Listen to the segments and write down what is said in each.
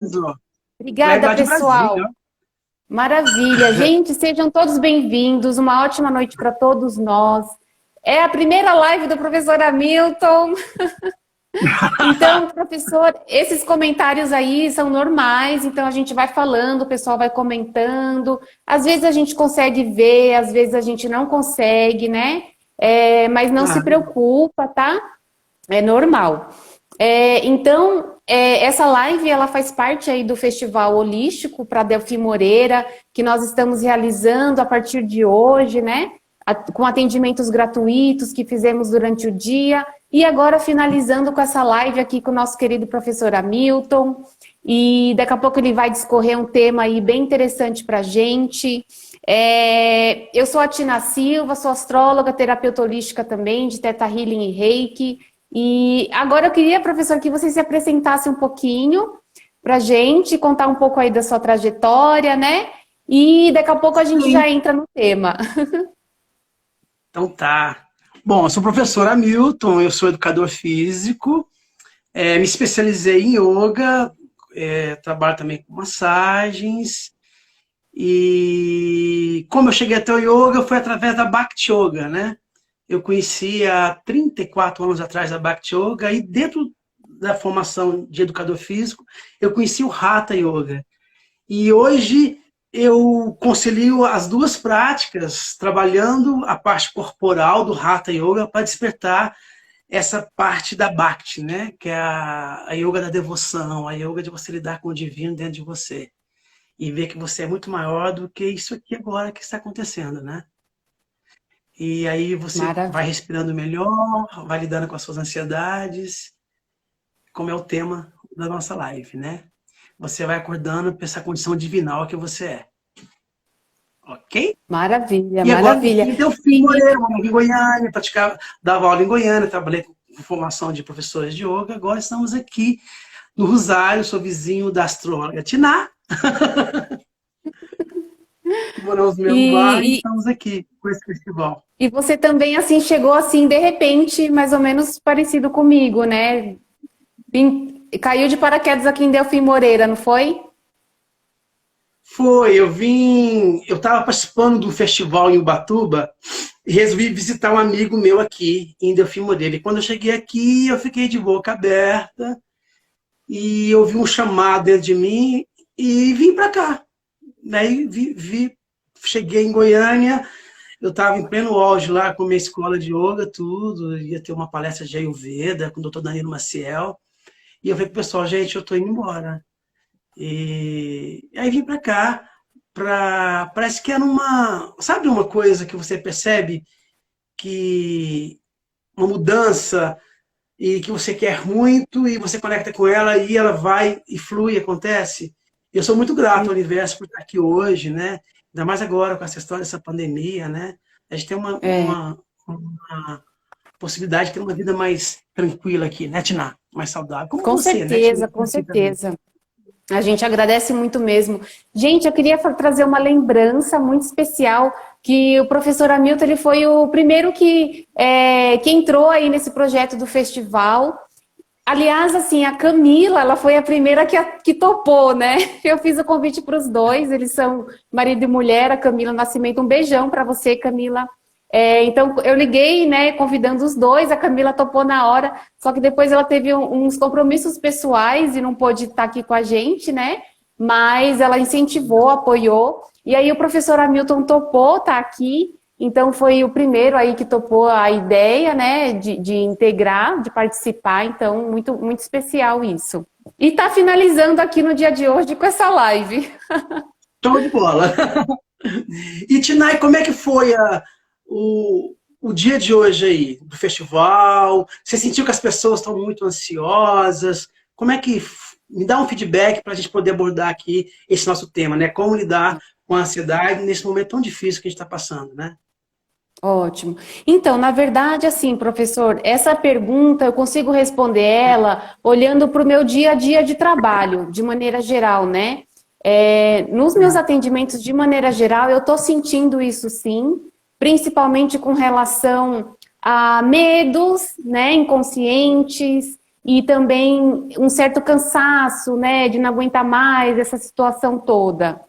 Ela é Obrigada, lá de Brasília, pessoal. ó. Maravilha. Gente, sejam todos bem-vindos. Uma ótima noite para todos nós. É a primeira live do professor Hamilton. Então, professor, esses comentários aí são normais, então a gente vai falando, o pessoal vai comentando. Às vezes a gente consegue ver, às vezes a gente não consegue, né? Mas não se Ah, preocupa, tá? É normal. Essa live ela faz parte aí do Festival Holístico para Delfim Moreira, que nós estamos realizando a partir de hoje, né? Com atendimentos gratuitos que fizemos durante o dia. E agora finalizando com essa live aqui com o nosso querido professor Hamilton. E daqui a pouco ele vai discorrer um tema aí bem interessante para a gente. Eu sou a Tina Silva, sou astróloga, terapeuta holística também, de Theta Healing e Reiki. E agora eu queria, professor, que você se apresentasse um pouquinho para a gente, contar um pouco aí da sua trajetória, né? E daqui a pouco a gente sim. já entra no tema. Então tá. Bom, eu sou o professor Hamilton, eu sou educador físico, me especializei em yoga, trabalho também com massagens, e como eu cheguei até o yoga foi através da Bhakti Yoga, né? Eu conheci há 34 anos atrás a Bhakti Yoga, e dentro da formação de educador físico, eu conheci o Hatha Yoga. E hoje eu concilio as duas práticas, trabalhando a parte corporal do Hatha Yoga para despertar essa parte da Bhakti, né? Que é a yoga da devoção, a yoga de você lidar com o divino dentro de você. E ver que você é muito maior do que isso aqui agora que está acontecendo, né? E aí você vai Maravilha. respirando melhor, vai lidando com as suas ansiedades, como é o tema da nossa live, né? Você vai acordando para essa condição divinal que você é, ok? Maravilha, E agora maravilha. aqui em Delfim E, Moreira, moro em Goiânia, dava aula em Goiânia, trabalhei com formação de professores de yoga. Agora estamos aqui no Rosário, sou vizinho da astróloga Tiná, que moramos no mesmo bairro, e e, estamos aqui com esse festival. e você também, assim, chegou assim, de repente, mais ou menos parecido comigo, né? Caiu de paraquedas aqui em Delfim Moreira, não foi? Eu estava participando do festival em Ubatuba e resolvi visitar um amigo meu aqui em Delfim Moreira. E quando eu cheguei aqui, eu fiquei de boca aberta e ouvi um chamado dentro de mim e vim para cá. Daí cheguei em Goiânia, eu estava em pleno auge lá com a minha escola de yoga, tudo, ia ter uma palestra de Ayurveda com o doutor Danilo Maciel, e eu falei pro pessoal, gente, eu estou indo embora. E aí vim para cá, parece que era sabe uma coisa que você percebe que uma mudança e que você quer muito e você conecta com ela e ela vai e flui, acontece. Eu sou muito grato ao universo por estar aqui hoje, né? Ainda mais agora com essa história dessa pandemia, né? A gente tem É, uma possibilidade de ter uma vida mais tranquila aqui, né, Tina? Mais saudável. Como com você, né, Tina? certeza, com Aqui também. certeza. A gente agradece muito mesmo. Gente, eu queria trazer uma lembrança muito especial que o professor Hamilton ele foi o primeiro que entrou aí nesse projeto do festival. Aliás, assim, a Camila, ela foi a primeira que topou, né? Eu fiz o convite para os dois, eles são marido e mulher, a Camila Nascimento. Um beijão para você, Camila. Então, eu liguei, né, convidando os dois, a Camila topou na hora, só que depois ela teve uns compromissos pessoais e não pôde estar aqui com a gente, né? Mas ela incentivou, apoiou. E aí o professor Hamilton topou, tá aqui. Então foi o primeiro aí que topou a ideia, né, de integrar, de participar. Então, muito, muito especial isso. E tá finalizando aqui no dia de hoje com essa live. Show de bola. E, Tinai, como é que foi o dia de hoje aí, do festival? Você sentiu que as pessoas estão muito ansiosas? Como é que... Me dá um feedback para a gente poder abordar aqui esse nosso tema, né? Como lidar com a ansiedade nesse momento tão difícil que a gente está passando, né? Ótimo. Então, na verdade, assim, professor, essa pergunta eu consigo responder ela olhando para o meu dia a dia de trabalho, de maneira geral, né? Nos meus atendimentos, de maneira geral, eu estou sentindo isso sim, principalmente com relação a medos, né, inconscientes, e também um certo cansaço, né, de não aguentar mais essa situação toda.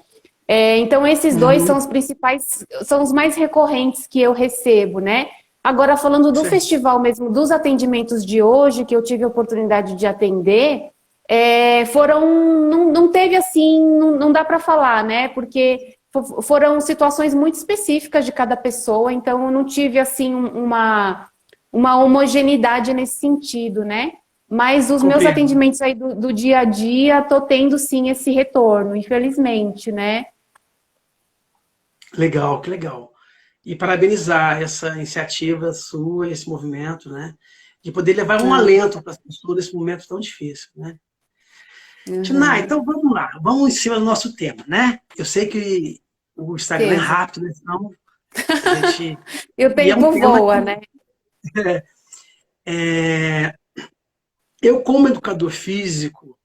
Então, esses dois são Uhum. os principais, são os mais recorrentes que eu recebo, né? Agora, falando do Certo. festival mesmo, dos atendimentos de hoje, que eu tive a oportunidade de atender, não teve assim, não dá para falar, né? Porque foram situações muito específicas de cada pessoa, então eu não tive assim uma homogeneidade nesse sentido, né? Mas os meus Compreendo. atendimentos aí do dia a dia, tô tendo sim esse retorno, infelizmente, né? Legal, que legal. E parabenizar essa iniciativa sua, esse movimento, né? De poder levar um Ah, alento para as pessoas nesse momento tão difícil, né? Tina, uhum. então vamos lá, vamos em cima do nosso tema, né? Eu sei que o Instagram é Certeza. rápido, né? Então a gente. E o E é um tempo tema voa, que né? é, eu, como educador físico,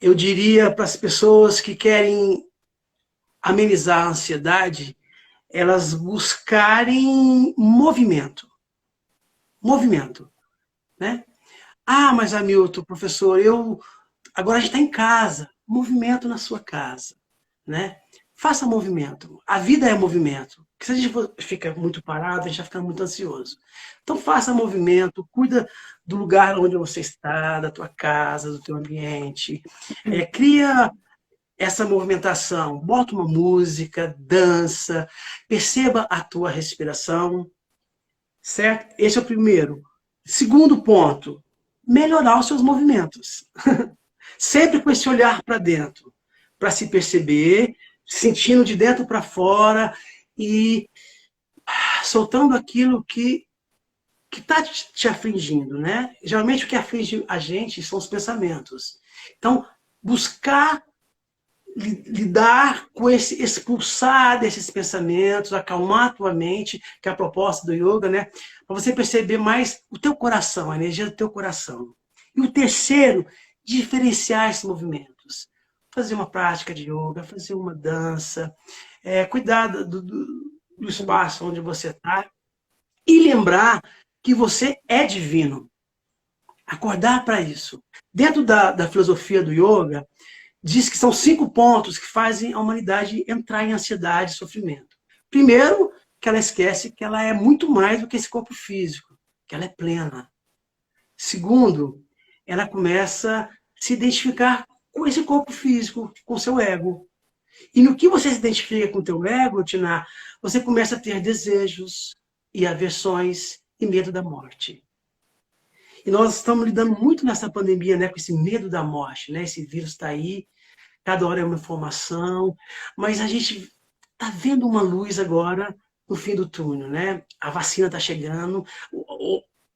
eu diria para as pessoas que querem amenizar a ansiedade, elas buscarem movimento. Movimento, né? Ah, mas Hamilton, professor, eu agora a gente está em casa. Movimento na sua casa, né? Faça movimento. A vida é movimento. Porque se a gente fica muito parado, a gente vai ficando muito ansioso. Então faça movimento, cuida do lugar onde você está, da tua casa, do teu ambiente. Cria essa movimentação. Bota uma música, dança, perceba a tua respiração, certo? Esse é o primeiro. Segundo ponto, melhorar os seus movimentos. Sempre com esse olhar para dentro, para se perceber, sentindo de dentro para fora e soltando aquilo que está te afligindo, né? Geralmente o que aflige a gente são os pensamentos. Então, buscar lidar com esse, expulsar desses pensamentos, acalmar a tua mente, que é a proposta do yoga, né? Para você perceber mais o teu coração, a energia do teu coração. E o terceiro, diferenciar esses movimentos. Fazer uma prática de yoga, fazer uma dança, cuidar do espaço onde você está e lembrar que você é divino. Acordar para isso. Dentro da filosofia do yoga, diz que são 5 pontos que fazem a humanidade entrar em ansiedade e sofrimento. Primeiro, que ela esquece que ela é muito mais do que esse corpo físico, que ela é plena. Segundo, ela começa a se identificar com esse corpo físico, com seu ego. E no que você se identifica com o teu ego, Tina, você começa a ter desejos e aversões e medo da morte. E nós estamos lidando muito nessa pandemia, né, com esse medo da morte, né? Esse vírus está aí, cada hora é uma informação, mas a gente está vendo uma luz agora no fim do túnel, né? A vacina está chegando.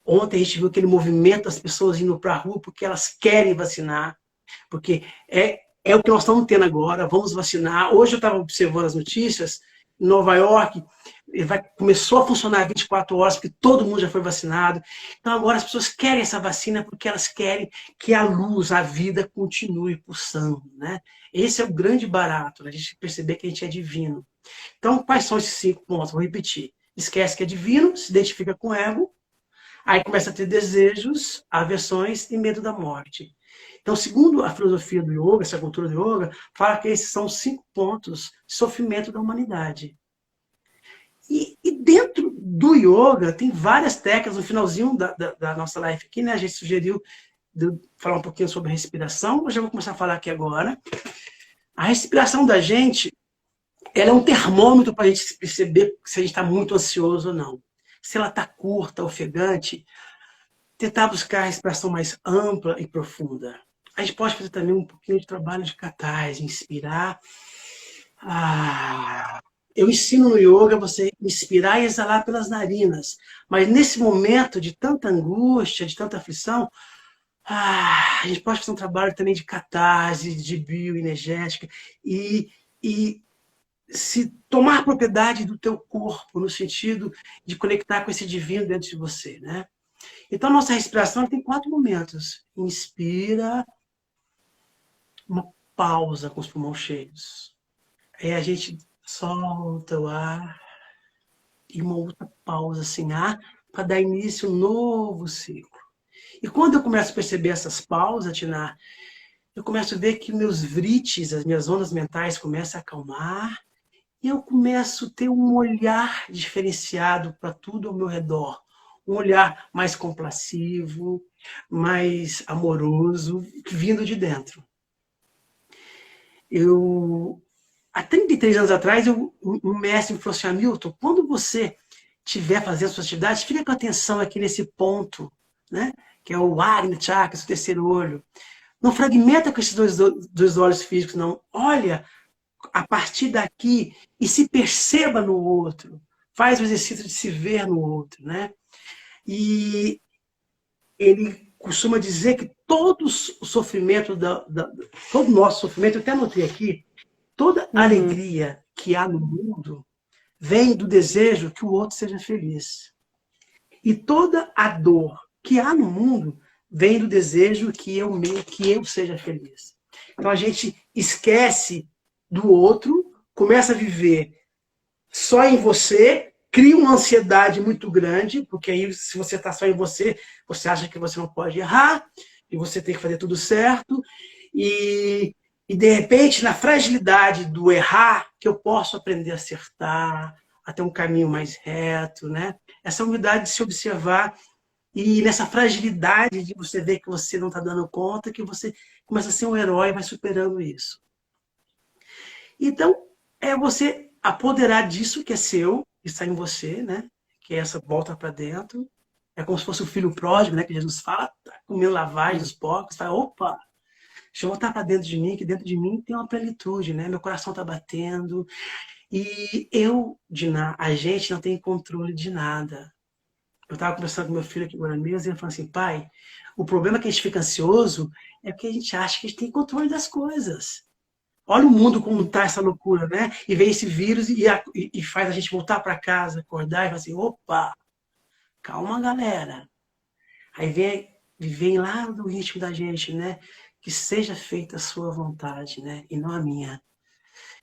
Ontem a gente viu aquele movimento das pessoas indo para a rua porque elas querem vacinar, porque é o que nós estamos tendo agora, vamos vacinar. Hoje eu estava observando as notícias, em Nova York, começou a funcionar 24 horas, porque todo mundo já foi vacinado. Então agora as pessoas querem essa vacina porque elas querem que a luz, a vida continue pulsando, né? Esse é o grande barato, né? A gente perceber que a gente é divino. Então, quais são esses 5 pontos? Vou repetir. Esquece que é divino, se identifica com o ego, aí começa a ter desejos, aversões e medo da morte. Então, segundo a filosofia do yoga, essa cultura do yoga, fala que esses são 5 pontos de sofrimento da humanidade. E dentro do yoga, tem várias técnicas. No finalzinho da nossa live aqui, né, a gente sugeriu falar um pouquinho sobre respiração. Eu já vou começar a falar aqui agora. A respiração da gente, ela é um termômetro para a gente perceber se a gente está muito ansioso ou não. Se ela está curta, ofegante, tentar buscar a respiração mais ampla e profunda. A gente pode fazer também um pouquinho de trabalho de catarse, inspirar. Eu ensino no yoga você inspirar e exalar pelas narinas, mas nesse momento de tanta angústia, de tanta aflição, a gente pode fazer um trabalho também de catarse, de bioenergética e se tomar propriedade do teu corpo, no sentido de conectar com esse divino dentro de você, né? Então, a nossa respiração tem 4 momentos. Inspira, uma pausa com os pulmões cheios. Aí a gente solta o ar e uma outra pausa sem ar para dar início a um novo ciclo. E quando eu começo a perceber essas pausas, Tina, eu começo a ver que meus vrites, as minhas ondas mentais começam a acalmar, e eu começo a ter um olhar diferenciado para tudo ao meu redor. Um olhar mais compassivo, mais amoroso, vindo de dentro. Há 33 anos atrás, um mestre me falou assim, Hamilton, quando você estiver fazendo suas atividades, fica com atenção aqui nesse ponto, né? Que é o Agni Chakra, o terceiro olho. Não fragmenta com esses dois olhos físicos, não. Olha a partir daqui e se perceba no outro. Faz o exercício de se ver no outro, né? E ele costuma dizer que todo o sofrimento, todo o nosso sofrimento, eu até anotei aqui, toda alegria que há no mundo vem do desejo que o outro seja feliz. E toda a dor que há no mundo vem do desejo que eu seja feliz. Então a gente esquece do outro, começa a viver só em você, cria uma ansiedade muito grande, porque aí se você está só em você, você acha que você não pode errar, e você tem que fazer tudo certo, e de repente, na fragilidade do errar, que eu posso aprender a acertar, a ter um caminho mais reto, né? Essa humildade de se observar e nessa fragilidade de você ver que você não está dando conta, que você começa a ser um herói e vai superando isso. Então, é você apoderar disso que é seu, que está em você, né? Que é essa volta para dentro. É como se fosse o filho pródigo, né? Que Jesus fala, tá comendo lavagem dos porcos, fala, opa, deixa eu voltar para dentro de mim, que dentro de mim tem uma plenitude, né? Meu coração está batendo. E Diná, a gente não tem controle de nada. Eu estava conversando com meu filho aqui agora mesmo, e ele falou assim, pai, o problema é que a gente fica ansioso é porque a gente acha que a gente tem controle das coisas. Olha o mundo como está essa loucura, né? E vem esse vírus e faz a gente voltar para casa, acordar e falar assim, opa, calma, galera. Aí vem lá do ritmo da gente, né? Que seja feita a sua vontade, né? E não a minha.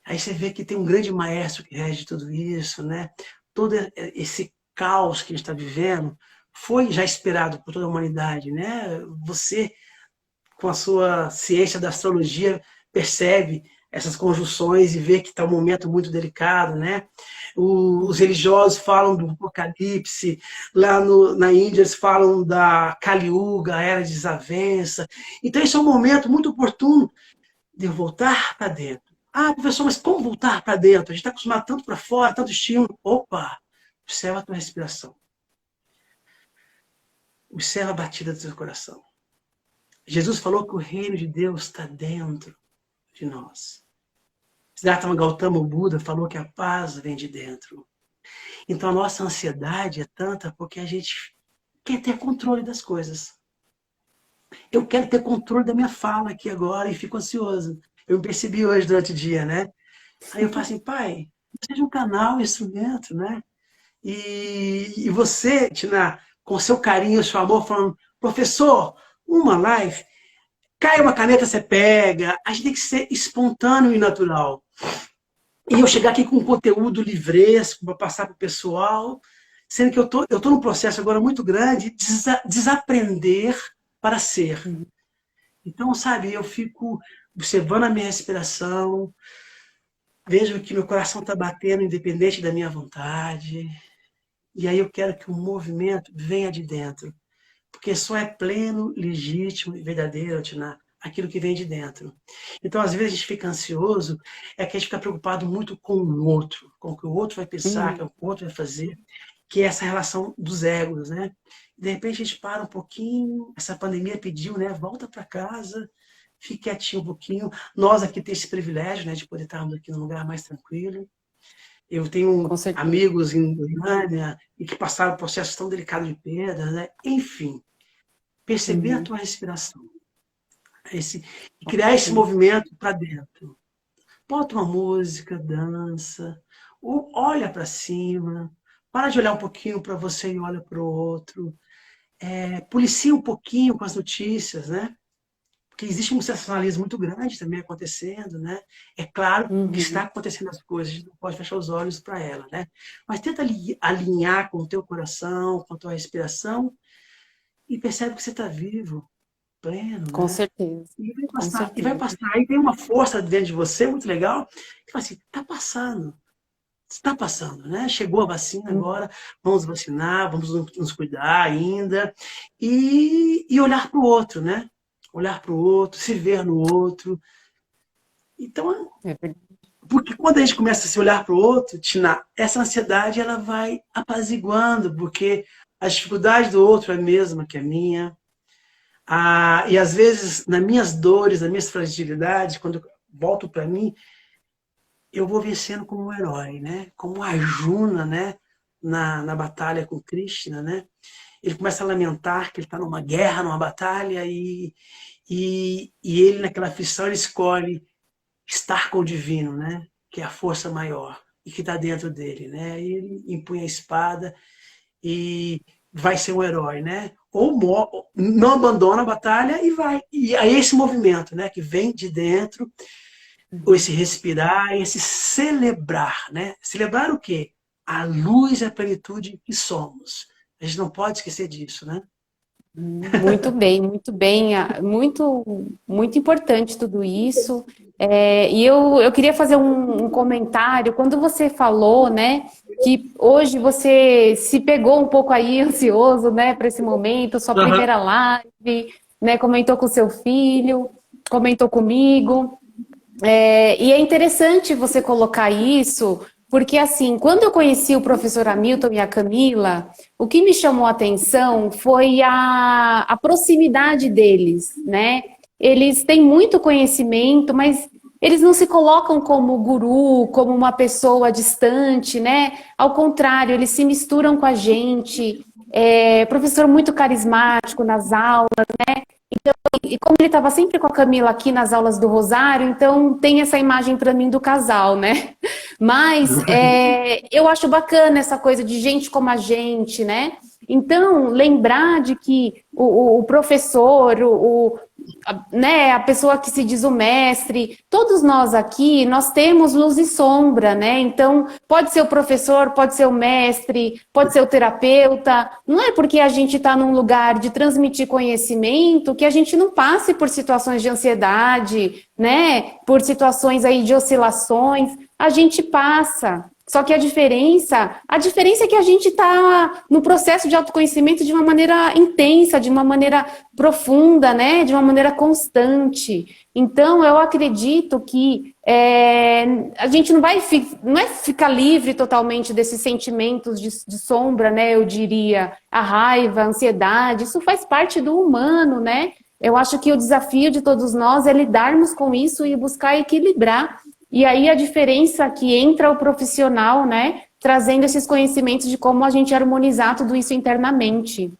Aí você vê que tem um grande maestro que rege tudo isso, né? Todo esse caos que a gente está vivendo foi já esperado por toda a humanidade, né? Você, com a sua ciência da astrologia, percebe essas conjunções e vê que está um momento muito delicado, né? Os religiosos falam do apocalipse, lá na Índia eles falam da Kali Yuga, a era de desavença. Então esse é um momento muito oportuno de eu voltar para dentro. Ah, professor, mas como voltar para dentro? A gente está acostumado tanto para fora, tanto estímulo. Opa, observa a tua respiração. Observa a batida do teu coração. Jesus falou que o reino de Deus está dentro de nós. Siddhartha Gautama, o Buda, falou que a paz vem de dentro. Então a nossa ansiedade é tanta porque a gente quer ter controle das coisas. Eu quero ter controle da minha fala aqui agora e fico ansioso. Eu me percebi hoje durante o dia, né? Aí eu falo assim, pai, seja um canal, um instrumento, né? E você, Tina, com seu carinho, seu amor, falando, professor, uma live, cai uma caneta, você pega. A gente tem que ser espontâneo e natural. E eu chegar aqui com um conteúdo livresco para passar para o pessoal, sendo que eu tô num processo agora muito grande de desaprender para ser. Então, sabe, eu fico observando a minha respiração, vejo que meu coração está batendo independente da minha vontade, e aí eu quero que o movimento venha de dentro, porque só é pleno, legítimo e verdadeiro, Tina, aquilo que vem de dentro. Então, às vezes a gente fica ansioso, é que a gente fica preocupado muito com o outro, com o que o outro vai pensar, com o que o outro vai fazer, que é essa relação dos egos, né? De repente a gente para um pouquinho, essa pandemia pediu, né? Volta para casa, fique quietinho um pouquinho. Nós aqui temos esse privilégio, né, de poder estarmos aqui num lugar mais tranquilo. Eu tenho amigos em Goiânia e que passaram processos tão delicados de perda, né? Enfim, perceber a tua respiração. E criar esse movimento para dentro. Bota uma música, dança, ou olha para cima, para de olhar um pouquinho para você e olha para o outro. Policia um pouquinho com as notícias, né? Porque existe um sensacionalismo muito grande também acontecendo, né? É claro que está acontecendo as coisas, a gente não pode fechar os olhos para ela, né? Mas tenta alinhar com o teu coração, com a tua respiração e percebe que você está vivo, pleno, Com né? certeza, com E vai certeza. passar. Aí tem uma força dentro de você muito legal, que fala assim, tá passando. Está passando, né? Chegou a vacina agora, vamos vacinar, vamos nos cuidar ainda. E olhar para o outro, né? Olhar para o outro, se ver no outro. Então, É verdade. porque quando a gente começa a se olhar para o outro, Tina, essa ansiedade ela vai apaziguando, porque a dificuldade do outro é a mesma que a minha. E às vezes, nas minhas dores, nas minhas fragilidades, quando eu volto para mim, eu vou vencendo como um herói, né? Como Arjuna, né? Na batalha com Krishna, né? Ele começa a lamentar que ele está numa guerra, numa batalha, e ele, naquela aflição, ele escolhe estar com o divino, né? Que é a força maior e que está dentro dele, né? E ele empunha a espada e vai ser um herói, né? Ou não abandona a batalha e vai. E aí esse movimento, né? Que vem de dentro, ou esse respirar, esse celebrar, né? Celebrar o quê? A luz e a plenitude que somos. A gente não pode esquecer disso, né? Muito bem, muito bem. Muito, muito importante tudo isso. E eu queria fazer um comentário. Quando você falou, né, que hoje você se pegou um pouco aí ansioso, né, para esse momento, sua Uhum. primeira live, né, comentou com seu filho, comentou comigo. E é interessante você colocar isso, porque assim, quando eu conheci o professor Hamilton e a Camila, o que me chamou a atenção foi a proximidade deles, né? Eles têm muito conhecimento, mas eles não se colocam como guru, como uma pessoa distante, né? Ao contrário, eles se misturam com a gente. Professor muito carismático nas aulas. E como ele estava sempre com a Camila aqui nas aulas do Rosário, então tem essa imagem para mim do casal, né? Mas eu acho bacana essa coisa de gente como a gente, né? Então, lembrar de que o professor, né, a pessoa que se diz o mestre, todos nós aqui, nós temos luz e sombra, né? Então, pode ser o professor, pode ser o mestre, pode ser o terapeuta. Não é porque a gente está num lugar de transmitir conhecimento que a gente não passe por situações de ansiedade, né? Por situações aí de oscilações. A gente passa. Só que a diferença é que a gente está no processo de autoconhecimento de uma maneira intensa, de uma maneira profunda, né? De uma maneira constante. Então, eu acredito que a gente não é ficar livre totalmente desses sentimentos de sombra, né? Eu diria, a raiva, a ansiedade, isso faz parte do humano, né? Eu acho que o desafio de todos nós é lidarmos com isso e buscar equilibrar. E aí a diferença que entra o profissional, né, trazendo esses conhecimentos de como a gente harmonizar tudo isso internamente.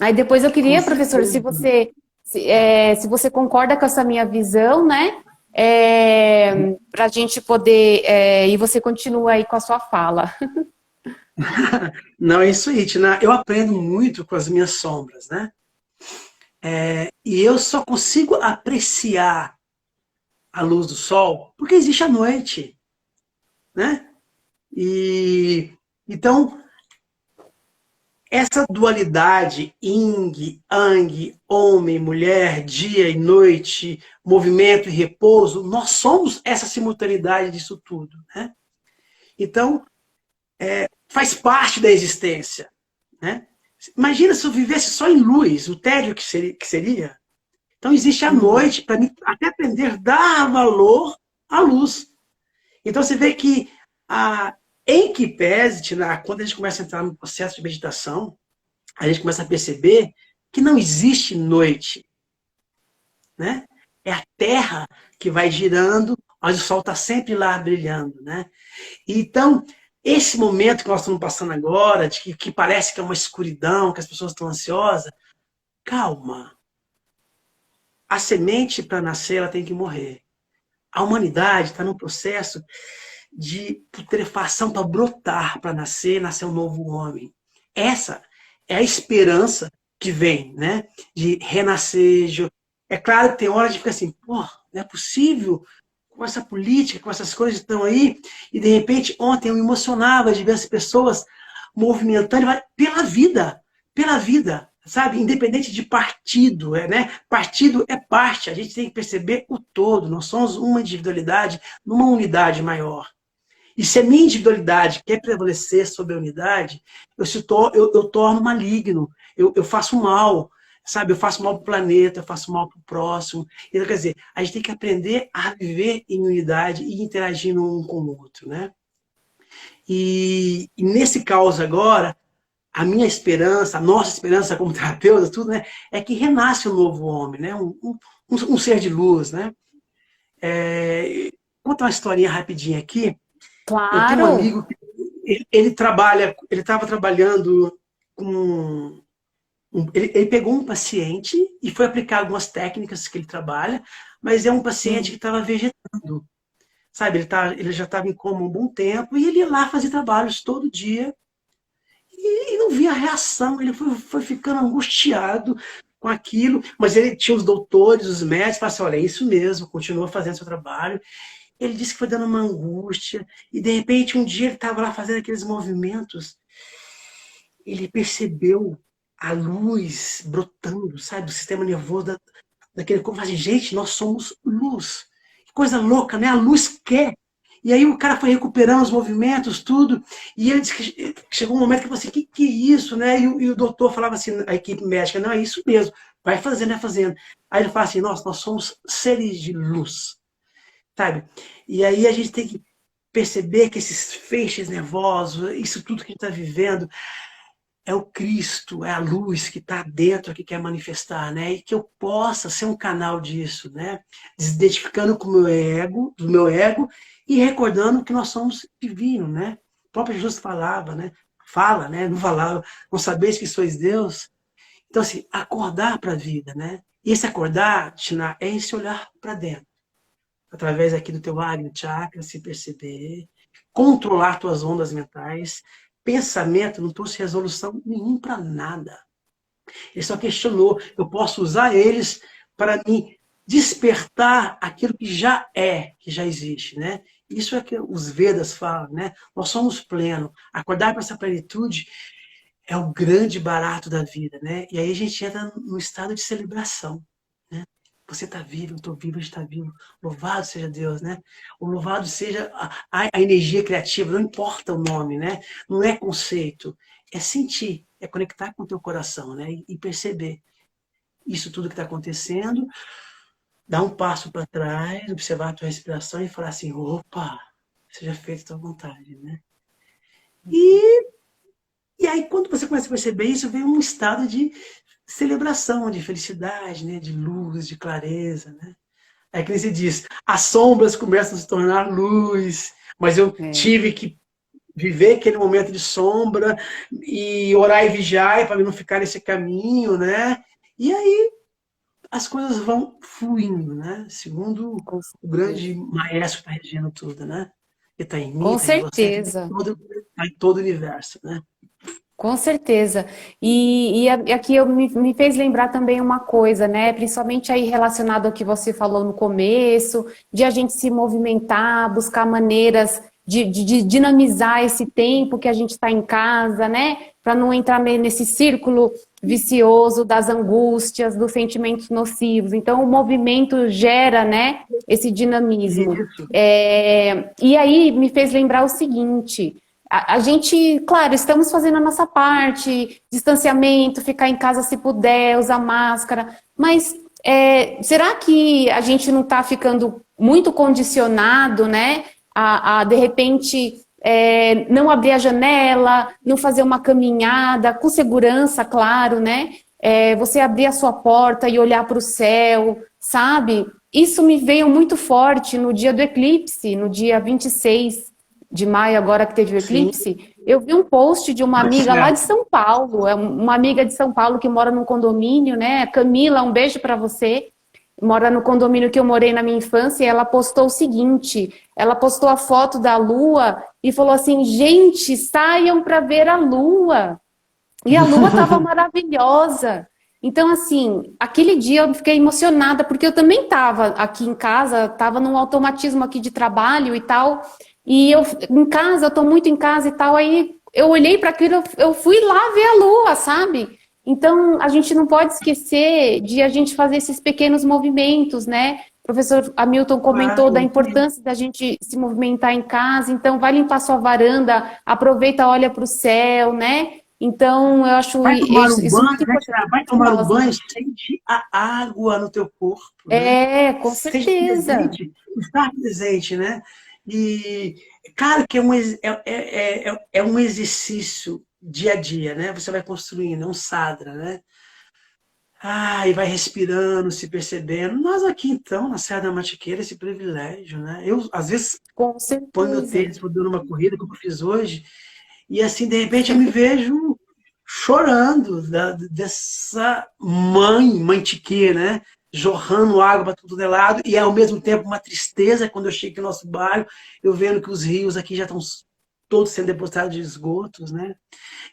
Aí depois eu queria, professor, se você concorda com essa minha visão, né, para a gente poder, e você continua aí com a sua fala. Não, é isso aí, Tina. Eu aprendo muito com as minhas sombras, né? E eu só consigo apreciar a luz do sol porque existe a noite, né? E então essa dualidade yin, yang, homem, mulher, dia e noite, movimento e repouso, nós somos essa simultaneidade disso tudo, né? Então faz parte da existência, né? Imagina se eu vivesse só em luz, o tédio que seria. Então existe a noite para mim até aprender a dar valor à luz. Então você vê que em que pese, quando a gente começa a entrar no processo de meditação, a gente começa a perceber que não existe noite, né? É a Terra que vai girando, mas o Sol está sempre lá brilhando, né? Então, esse momento que nós estamos passando agora, de que parece que é uma escuridão, que as pessoas estão ansiosas, calma. A semente, para nascer, ela tem que morrer. A humanidade está num processo de putrefação para brotar, para nascer um novo homem. Essa é a esperança que vem, né? De renascer. É claro que tem hora de ficar assim, pô, não é possível com essa política, com essas coisas que estão aí, e de repente ontem eu me emocionava de ver as pessoas movimentando pela vida, sabe? Independente de partido, né? Partido é parte, a gente tem que perceber o todo, nós somos uma individualidade numa unidade maior. E se a minha individualidade quer prevalecer sobre a unidade, eu torno maligno, eu faço mal, sabe? Eu faço mal para o planeta, eu faço mal para o próximo. Então, quer dizer, a gente tem que aprender a viver em unidade e interagir um com o outro, né? E nesse caos agora, a minha esperança, a nossa esperança como terapeuta, tudo, né? É que renasce um novo homem, né? Um ser de luz, né? Vou contar uma historinha rapidinha aqui. Eu tenho um Claro. amigo que ele estava trabalhando com. Ele pegou um paciente e foi aplicar algumas técnicas que ele trabalha, mas é um paciente que estava vegetando, sabe? Ele já estava em coma há um bom tempo e ele ia lá fazer trabalhos todo dia e não via reação. Ele foi ficando angustiado com aquilo, mas ele tinha os doutores, os médicos, falaram assim: olha, é isso mesmo, continua fazendo seu trabalho. Ele disse que foi dando uma angústia, e de repente um dia ele estava lá fazendo aqueles movimentos, ele percebeu a luz brotando, sabe, do sistema nervoso, daquele corpo. Assim, gente, nós somos luz. Que coisa louca, né? A luz quer. E aí o cara foi recuperando os movimentos, tudo, e ele disse que chegou um momento que eu falei assim: que é isso, né? E o doutor falava assim, a equipe médica: não, é isso mesmo, vai fazendo, vai fazendo. Aí ele fala assim: nós somos seres de luz, sabe? E aí a gente tem que perceber que esses feixes nervosos, isso tudo que a gente está vivendo, é o Cristo, é a luz que está dentro, que quer manifestar, né? E que eu possa ser um canal disso, né? Desidentificando com o meu ego, do meu ego, e recordando que nós somos divinos, né? O próprio Jesus falava, né? Fala, né? Não falava: não sabeis que sois Deus. Então, assim, acordar para a vida, né? E esse acordar, Tina, é esse olhar para dentro, através aqui do teu Agni Chakra, se perceber, controlar tuas ondas mentais. Pensamento não trouxe resolução nenhuma para nada. Ele só questionou. Eu posso usar eles para me despertar aquilo que já é, que já existe, né? Isso é que os Vedas falam, né? Nós somos pleno. Acordar para essa plenitude é o grande barato da vida, né? E aí a gente entra no estado de celebração, né? Você está vivo, eu estou vivo, a gente está vivo. Louvado seja Deus, né? O louvado seja a energia criativa, não importa o nome, né? Não é conceito, é sentir, é conectar com o teu coração, né? E perceber isso tudo que está acontecendo, dar um passo para trás, observar a tua respiração e falar assim: opa, seja feita a tua vontade, né? E aí, quando você começa a perceber isso, vem um estado de celebração, de felicidade, né? De luz, de clareza, né? É que nem se diz: as sombras começam a se tornar luz, mas eu É. tive que viver aquele momento de sombra e orar e vigiar para não ficar nesse caminho, né? E aí as coisas vão fluindo, né? Segundo Com o certeza. grande maestro que está regendo tudo, né? Que está em mim, Com está em você, está certeza. tá em todo o universo, né? Com certeza. E aqui me fez lembrar também uma coisa, né? Principalmente aí relacionado ao que você falou no começo, de a gente se movimentar, buscar maneiras de dinamizar esse tempo que a gente está em casa, né? Para não entrar nesse círculo vicioso das angústias, dos sentimentos nocivos. Então, o movimento gera, né? Esse dinamismo. Isso. E aí me fez lembrar o seguinte. A gente, claro, estamos fazendo a nossa parte, distanciamento, ficar em casa se puder, usar máscara, mas será que a gente não está ficando muito condicionado, né, de repente, não abrir a janela, não fazer uma caminhada, com segurança, claro, né, você abrir a sua porta e olhar para o céu, sabe? Isso me veio muito forte no dia do eclipse, no dia 26 de maio, agora que teve o Sim, eclipse, eu vi um post de uma tá amiga lá de certo. São Paulo, uma amiga de São Paulo que mora num condomínio, né? Camila, um beijo para você. Mora no condomínio que eu morei na minha infância, e ela postou o seguinte, ela postou a foto da lua e falou assim: gente, saiam para ver a lua. E a lua estava maravilhosa. Então, assim, aquele dia eu fiquei emocionada, porque eu também estava aqui em casa, estava num automatismo aqui de trabalho e tal, e eu em casa, eu estou muito em casa e tal, aí eu olhei para aquilo, eu fui lá ver a lua, sabe? Então, a gente não pode esquecer de a gente fazer esses pequenos movimentos, né? O professor Hamilton comentou da Claro. importância da gente se movimentar em casa, então vai limpar sua varanda, aproveita, olha para o céu, né? Então, eu acho Vai tomar um isso banho, muito né, importante Tiara? Vai para tomar um nós, né? banho, sente a água no teu corpo, né? Com Seja certeza. presente, estar presente, né? E, claro que é um exercício dia a dia, né? Você vai construindo, é um sadhana, né? Ah, e vai respirando, se percebendo. Nós aqui, então, na Serra da Mantiqueira, esse privilégio, né? Eu, às vezes, Com põe meu certeza. tênis, vou dando uma corrida, como eu fiz hoje, e assim, de repente, eu me vejo chorando dessa mantiqueira, né? Jorrando água para tudo de lado, e ao mesmo tempo uma tristeza quando eu chego aqui no nosso bairro, eu vendo que os rios aqui já estão todos sendo depositados de esgotos, né?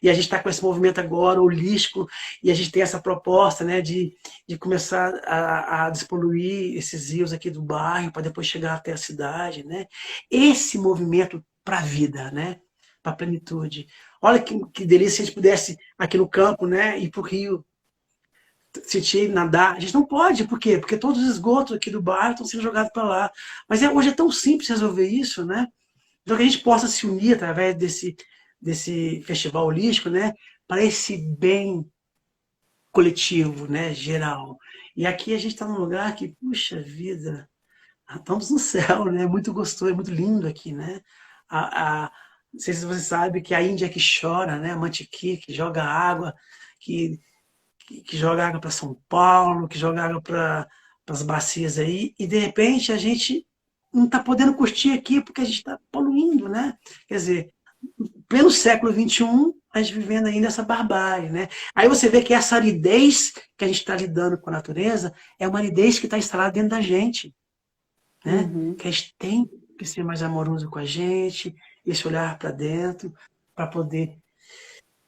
E a gente está com esse movimento agora holístico, e a gente tem essa proposta, né, de começar a despoluir esses rios aqui do bairro para depois chegar até a cidade, né? Esse movimento para a vida, né? Para a plenitude. Olha que delícia se a gente pudesse aqui no campo, né, ir para o rio, sentir, nadar. A gente não pode, por quê? Porque todos os esgotos aqui do bairro estão sendo jogados para lá. Mas hoje é tão simples resolver isso, né? Então que a gente possa se unir através desse festival holístico, né, para esse bem coletivo, né, geral. E aqui a gente está num lugar que, puxa vida, estamos no céu, né? Muito gostoso, é muito lindo aqui, né? Não sei se você sabe que a Índia que chora, né? A Mantiqui, que joga água, que, que joga água para São Paulo, que joga água para as bacias aí, e de repente a gente não está podendo curtir aqui porque a gente está poluindo, né? Quer dizer, pleno século XXI, a gente vivendo ainda essa barbárie, né? Aí você vê que essa aridez que a gente está lidando com a natureza é uma aridez que está instalada dentro da gente, né? Uhum. Que a gente tem que ser mais amoroso com a gente, esse olhar para dentro, para poder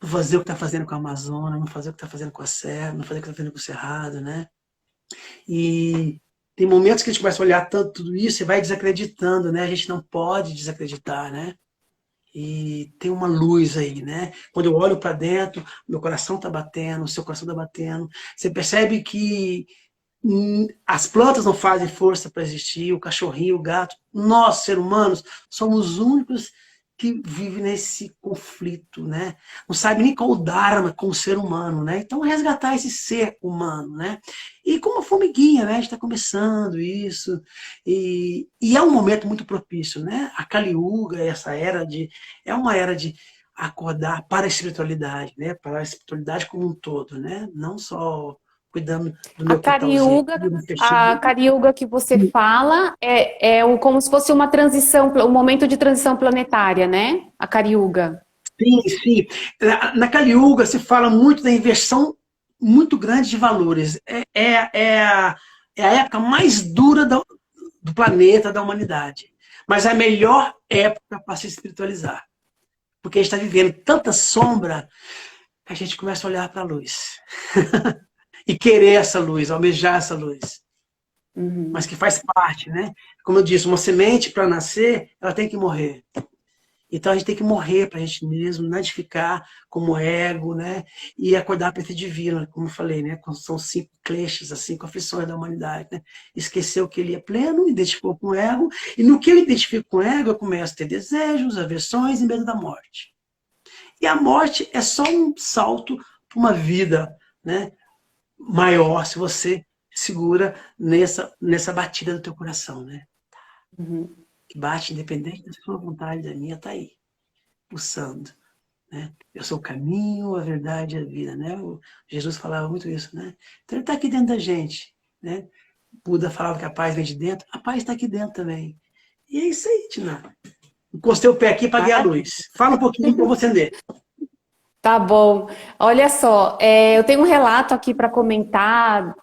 fazer o que está fazendo com a Amazônia, não fazer o que está fazendo com a Serra, não fazer o que está fazendo com o Cerrado, né? E tem momentos que a gente começa a olhar tanto tudo isso e vai desacreditando, né? A gente não pode desacreditar, né? E tem uma luz aí, né? Quando eu olho para dentro, meu coração está batendo, o seu coração está batendo. Você percebe que as plantas não fazem força para existir, o cachorrinho, o gato. Nós, seres humanos, somos os únicos que vivem nesse conflito, né? Não sabe nem qual o dharma com o ser humano, né? Então, resgatar esse ser humano, né? E como a formiguinha, né? A gente está começando isso. E é um momento muito propício, né? A Kali Yuga, essa era de... É uma era de acordar para a espiritualidade, né? Para a espiritualidade como um todo, né? Não só cuidando do A meu quintalzinho, cariúga, do a festival. cariúga que você fala como se fosse uma transição, um momento de transição planetária, né? A cariúga. Sim, sim. Na Kali Yuga se fala muito da inversão muito grande de valores. É a época mais dura do planeta, da humanidade. Mas é a melhor época para se espiritualizar. Porque a gente está vivendo tanta sombra que a gente começa a olhar para a luz. E querer essa luz, almejar essa luz. Mas Uhum. que faz parte, né? Como eu disse, uma semente para nascer, ela tem que morrer. Então a gente tem que morrer para a gente mesmo, não edificar como ego, né? E acordar para esse divino, como eu falei, né? São 5 kleshas, as 5 aflições da humanidade, né? Esqueceu que ele é pleno, identificou com o ego, e no que eu identifico com o ego, eu começo a ter desejos, aversões e medo da morte. E a morte é só um salto para uma vida, né? Maior, se você segura nessa batida do teu coração, né? Uhum. Que bate independente da sua vontade, da minha, tá aí, pulsando, né? Eu sou o caminho, a verdade e a vida, né? Jesus falava muito isso, né? Então ele está aqui dentro da gente, né? Buda falava que a paz vem de dentro, a paz está aqui dentro também. E é isso aí, Tina. Encostei o pé aqui e apaguei a luz. Fala um pouquinho que eu vou acender. Tá bom. Olha só, eu tenho um relato aqui para comentar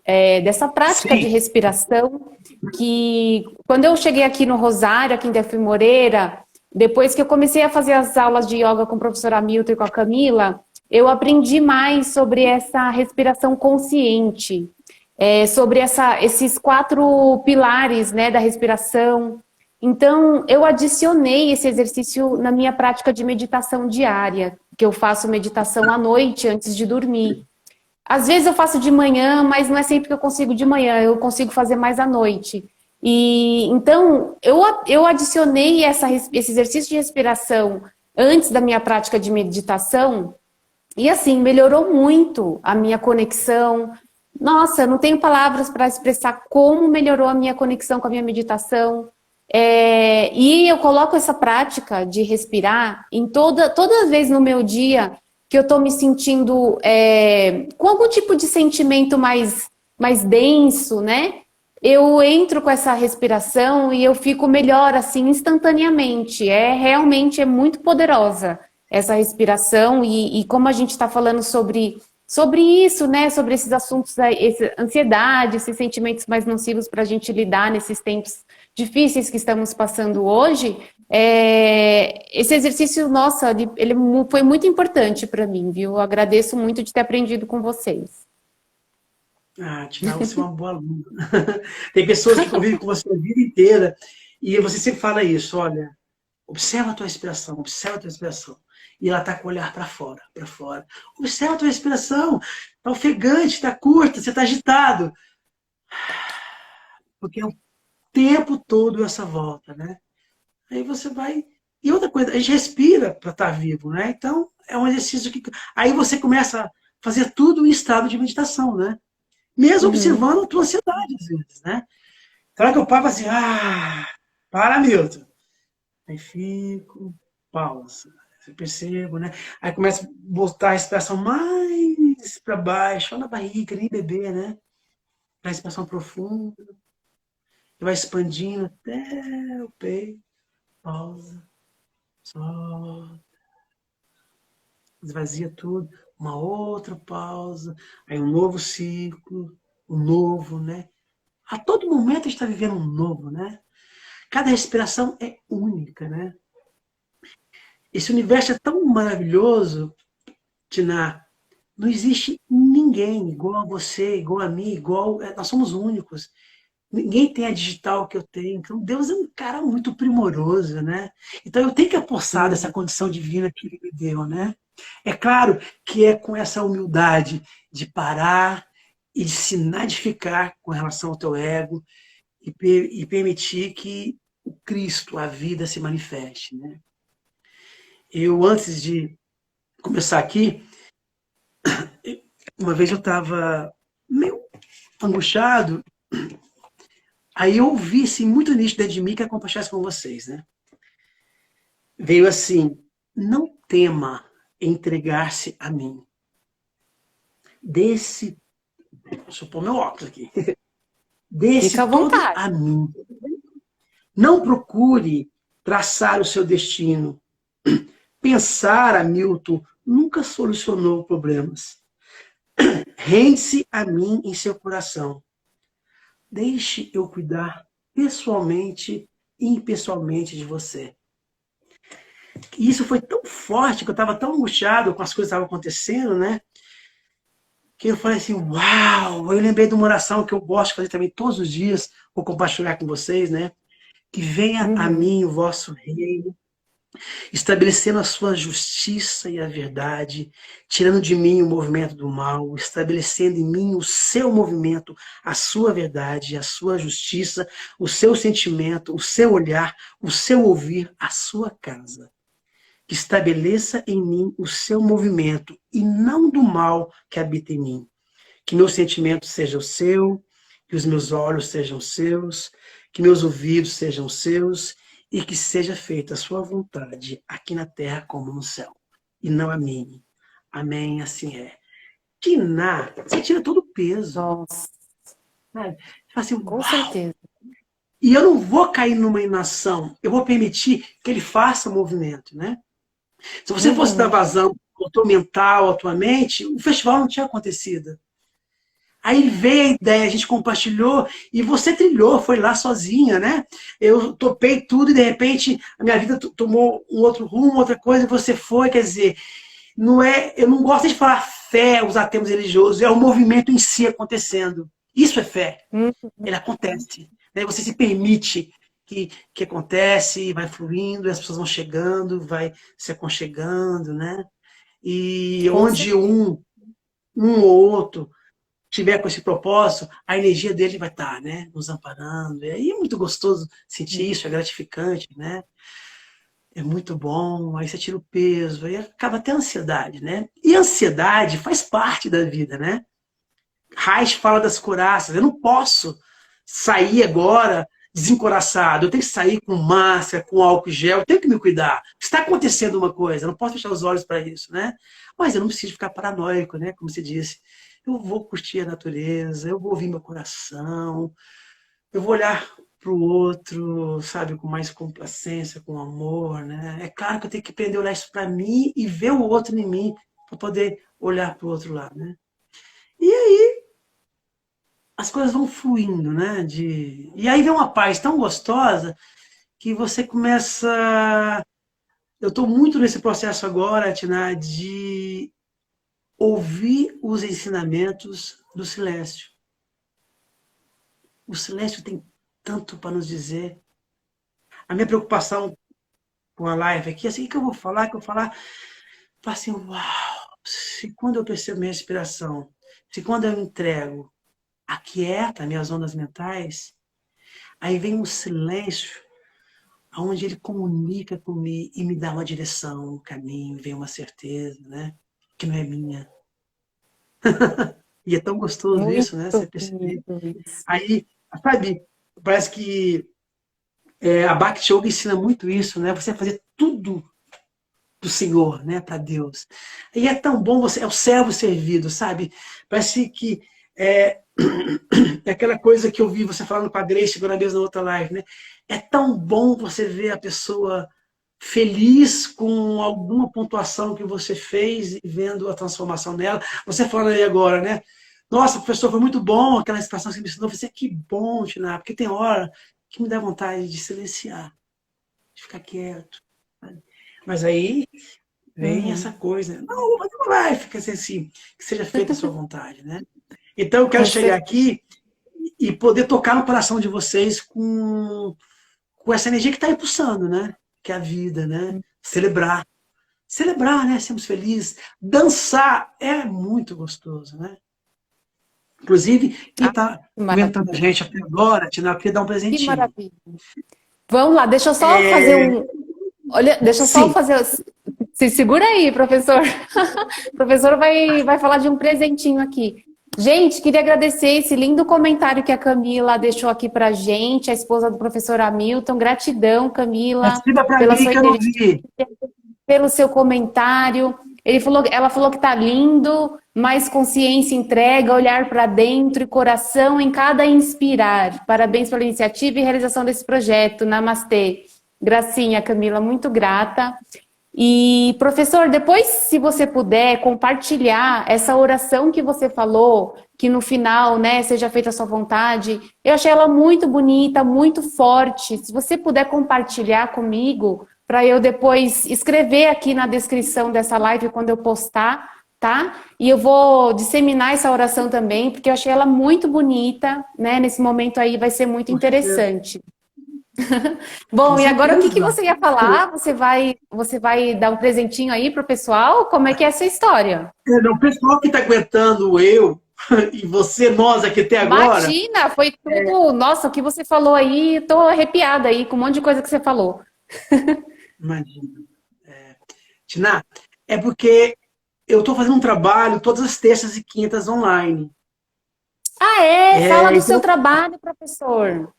dessa prática de Sim, respiração, que quando eu cheguei aqui no Rosário, aqui em Delfim Moreira, depois que eu comecei a fazer as aulas de yoga com o professor Hamilton e com a Camila, eu aprendi mais sobre essa respiração consciente, sobre esses 4 pilares, né, da respiração. Então, eu adicionei esse exercício na minha prática de meditação diária, que eu faço meditação à noite antes de dormir. às vezes eu faço de manhã, mas não é sempre que eu consigo de manhã, eu consigo fazer mais à noite. E então eu adicionei esse exercício de respiração antes da minha prática de meditação, e assim, melhorou muito a minha conexão. Nossa, não tenho palavras para expressar como melhorou a minha conexão com a minha meditação. E eu coloco essa prática de respirar em toda vez no meu dia que eu estou me sentindo com algum tipo de sentimento mais denso, né? Eu entro com essa respiração e eu fico melhor, assim, instantaneamente. Realmente é muito poderosa essa respiração e como a gente está falando sobre isso, né? Sobre esses assuntos, ansiedade, esses sentimentos mais nocivos para a gente lidar nesses tempos difíceis que estamos passando hoje, esse exercício, nossa, ele foi muito importante para mim, viu? Eu agradeço muito de ter aprendido com vocês. Ah, Tina, você é uma boa aluna. Tem pessoas que convivem com você a vida inteira e você sempre fala isso, olha, observa a tua respiração, observa a tua respiração. E ela está com o olhar para fora, para fora. Observa a tua respiração, está ofegante, está curta, você está agitado. Porque é o tempo todo essa volta, né? Aí você vai... E outra coisa, a gente respira para estar vivo, né? Então, é um exercício que... Aí você começa a fazer tudo em estado de meditação, né? Mesmo Uhum. observando a tua ansiedade, às vezes, né? Então, hora que eu paro assim, para, Milton. Aí fico, pausa. Eu percebo, né? Aí começa a botar a respiração mais para baixo, lá na barriga, nem beber, né? A respiração profunda. Vai expandindo até o peito. Pausa. Solta. Esvazia tudo. Uma outra pausa. Aí um novo ciclo. Um novo, né? A todo momento a gente está vivendo um novo, né? Cada respiração é única, né? Esse universo é tão maravilhoso, Tina. Não existe ninguém igual a você, igual a mim, igual. Nós somos únicos. Ninguém tem a digital que eu tenho. Então, Deus é um cara muito primoroso, né? Então, eu tenho que apossar dessa condição divina que Ele me deu, né? É claro que é com essa humildade de parar e de se nadificar com relação ao teu ego e permitir que o Cristo, a vida, se manifeste, né? Eu, antes de começar aqui, uma vez eu estava meio angustiado. Aí eu ouvi, assim, muito nítido dentro de mim, que é compartilhar isso com vocês, né? Veio assim, não tema entregar-se a mim. Deixa eu pôr meu óculos aqui. Fica Desse à todo vontade. a mim. Não procure traçar o seu destino. Pensar, Hamilton, nunca solucionou problemas. Rende-se a mim em seu coração. Deixe eu cuidar pessoalmente e impessoalmente de você. E isso foi tão forte, que eu estava tão angustiado com as coisas que estavam acontecendo, né? Que eu falei assim, uau! Eu lembrei de uma oração que eu gosto de fazer também todos os dias, vou compartilhar com vocês, né? Que venha a Uhum. mim o vosso reino, estabelecendo a sua justiça e a verdade, tirando de mim o movimento do mal, estabelecendo em mim o seu movimento, a sua verdade, a sua justiça, o seu sentimento, o seu olhar, o seu ouvir, a sua casa. Que estabeleça em mim o seu movimento e não do mal que habita em mim. Que meu sentimento seja o seu, que os meus olhos sejam seus, que meus ouvidos sejam seus e que seja feita a sua vontade aqui na terra como no céu. E não a minha. Amém, assim é. Tina, você tira todo o peso. Nossa, Sabe? Você fala assim, com uau! certeza. E eu não vou cair numa inação, eu vou permitir que ele faça movimento, né? Se você fosse dar Uhum. vazão ao teu mental, à tua mente, o festival não tinha acontecido. Aí veio a ideia, a gente compartilhou e você trilhou, foi lá sozinha, né? Eu topei tudo e de repente a minha vida tomou um outro rumo, outra coisa, e você foi, quer dizer, não é, eu não gosto de falar fé, usar termos religiosos, é o movimento em si acontecendo. Isso é fé, Uhum. ele acontece. Né? Você se permite que acontece, vai fluindo, as pessoas vão chegando, vai se aconchegando, né? E Com onde certeza. um um ou outro tiver com esse propósito, a energia dele vai estar, né, nos amparando. E aí é muito gostoso sentir isso, é gratificante, né? É muito bom, aí você tira o peso, aí acaba até a ansiedade, né? E a ansiedade faz parte da vida, né? Reich fala das couraças, eu não posso sair agora desencoraçado, eu tenho que sair com máscara, com álcool gel, eu tenho que me cuidar. Está acontecendo uma coisa, eu não posso fechar os olhos para isso, né? Mas eu não preciso ficar paranoico, né? Como você disse, eu vou curtir a natureza, eu vou ouvir meu coração, eu vou olhar para o outro, sabe, com mais complacência, com amor, né? É claro que eu tenho que aprender a olhar isso para mim e ver o outro em mim, para poder olhar para o outro lado, né? E aí as coisas vão fluindo, né? E aí vem uma paz tão gostosa que você começa. Eu estou muito nesse processo agora, Tina, de ouvir os ensinamentos do silêncio. O silêncio tem tanto para nos dizer. A minha preocupação com a live aqui, assim, o que eu vou falar, que eu vou falar, falo assim, uau, se quando eu percebo minha respiração, se quando eu entrego, aquieta minhas ondas mentais, aí vem um silêncio, onde ele comunica comigo e me dá uma direção, um caminho, vem uma certeza, né? Que não é minha. E é tão gostoso isso, né? Você perceber. Aí, sabe, parece que a Bhakti Yoga ensina muito isso, né? Você fazer tudo do Senhor, né? Para Deus. E é tão bom, você é o servo servido, sabe? Parece que é aquela coisa que eu vi você falando com a Grace agora mesmo na outra live, né? É tão bom você ver a pessoa feliz com alguma pontuação que você fez e vendo a transformação nela. Você falando aí agora, né? Nossa, professor, foi muito bom aquela expressão que você me ensinou. Você, que bom, Tina, porque tem hora que me dá vontade de silenciar, de ficar quieto. Sabe? Mas aí vem essa coisa. Não, mas não vai ficar assim, que seja feita a sua vontade, né? Então, eu quero chegar aqui e poder tocar no coração de vocês com essa energia que está impulsando, né? Que é a vida, né? Celebrar. Celebrar, né? Sermos felizes. Dançar é muito gostoso, né? Inclusive, quem está comentando a gente até agora, Tina, eu queria dar um presentinho. Que maravilha. Vamos lá, deixa eu só fazer um... Olha, deixa eu só fazer... Se segura aí, professor. O professor vai falar de um presentinho aqui. Gente, queria agradecer esse lindo comentário que a Camila deixou aqui pra gente, a esposa do professor Hamilton. Gratidão, Camila, pela sua energia, pelo seu comentário. Ela falou que tá lindo, mais consciência, entrega, olhar para dentro e coração em cada inspirar. Parabéns pela iniciativa e realização desse projeto. Namastê. Gracinha, Camila, muito grata. E, professor, depois, se você puder compartilhar essa oração que você falou, que no final, né, seja feita a sua vontade, eu achei ela muito bonita, muito forte. Se você puder compartilhar comigo, para eu depois escrever aqui na descrição dessa live quando eu postar, tá? E eu vou disseminar essa oração também, porque eu achei ela muito bonita, né? Nesse momento aí vai ser muito interessante. Bom, e agora o que você ia falar? Você vai dar um presentinho aí pro pessoal? Como é que é essa história? O pessoal que está aguentando eu e você, nós aqui até agora... Imagina, foi tudo... Nossa, o que você falou aí, eu tô arrepiada aí com um monte de coisa que você falou. Imagina. Tina, é porque eu estou fazendo um trabalho todas as terças e quintas online. Ah, fala do seu trabalho, professor.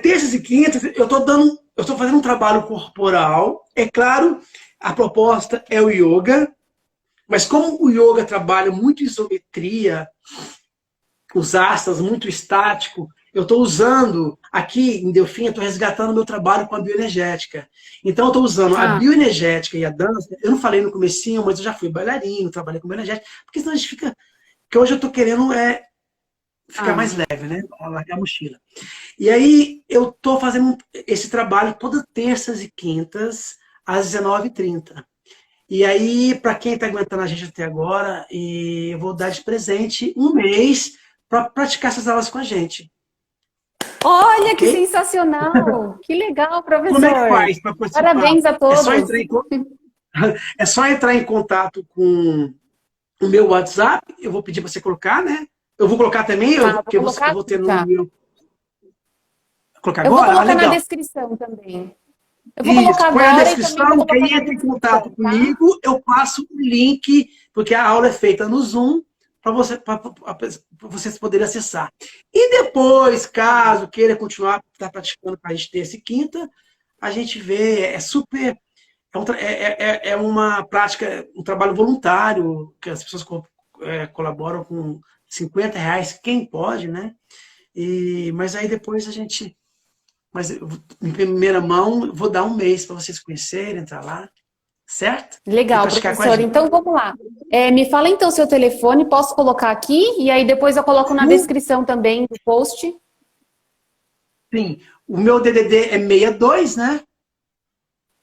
Terças e quintas, eu estou fazendo um trabalho corporal. É claro, a proposta é o yoga, mas como o yoga trabalha muito isometria, os astas, muito estático, eu estou usando, aqui em Delfim, eu estou resgatando o meu trabalho com a bioenergética. Então, eu estou usando a bioenergética e a dança. Eu não falei no comecinho, mas eu já fui bailarino, trabalhei com bioenergética, porque senão a gente fica... Porque hoje eu estou querendo ficar mais leve, né? Largar a mochila. E aí, eu estou fazendo esse trabalho todas terças e quintas, às 19h30. E aí, para quem está aguentando a gente até agora, eu vou dar de presente um mês para praticar essas aulas com a gente. Olha, que sensacional! Que legal, professor! Como é que faz para participar? Parabéns a todos! É só entrar em contato com o meu WhatsApp, eu vou pedir para você colocar, né? Eu vou colocar também, Tá, porque vou eu colocar vou aqui, ter no tá. meu... Colocar Eu vou agora? Ah, colocar na legal. descrição também. Eu vou Isso, colocar põe na agora e também vou descrição, que colocar aí na entra em contato descrição, tá? comigo, eu passo o link, porque a aula é feita no Zoom, para vocês poderem acessar. E depois, caso queira continuar tá praticando com a gente terça e quinta, a gente vê, é super. É uma prática, um trabalho voluntário, que as pessoas colaboram com R$ 50, quem pode, né? Mas aí depois a gente. Mas em primeira mão, eu vou dar um mês para vocês conhecerem, entrar lá, certo? E Legal, praticar com a professor. gente. Então, vamos lá. Me fala então seu telefone, posso colocar aqui? E aí depois eu coloco na descrição também do post. Sim, o meu DDD é 62, né?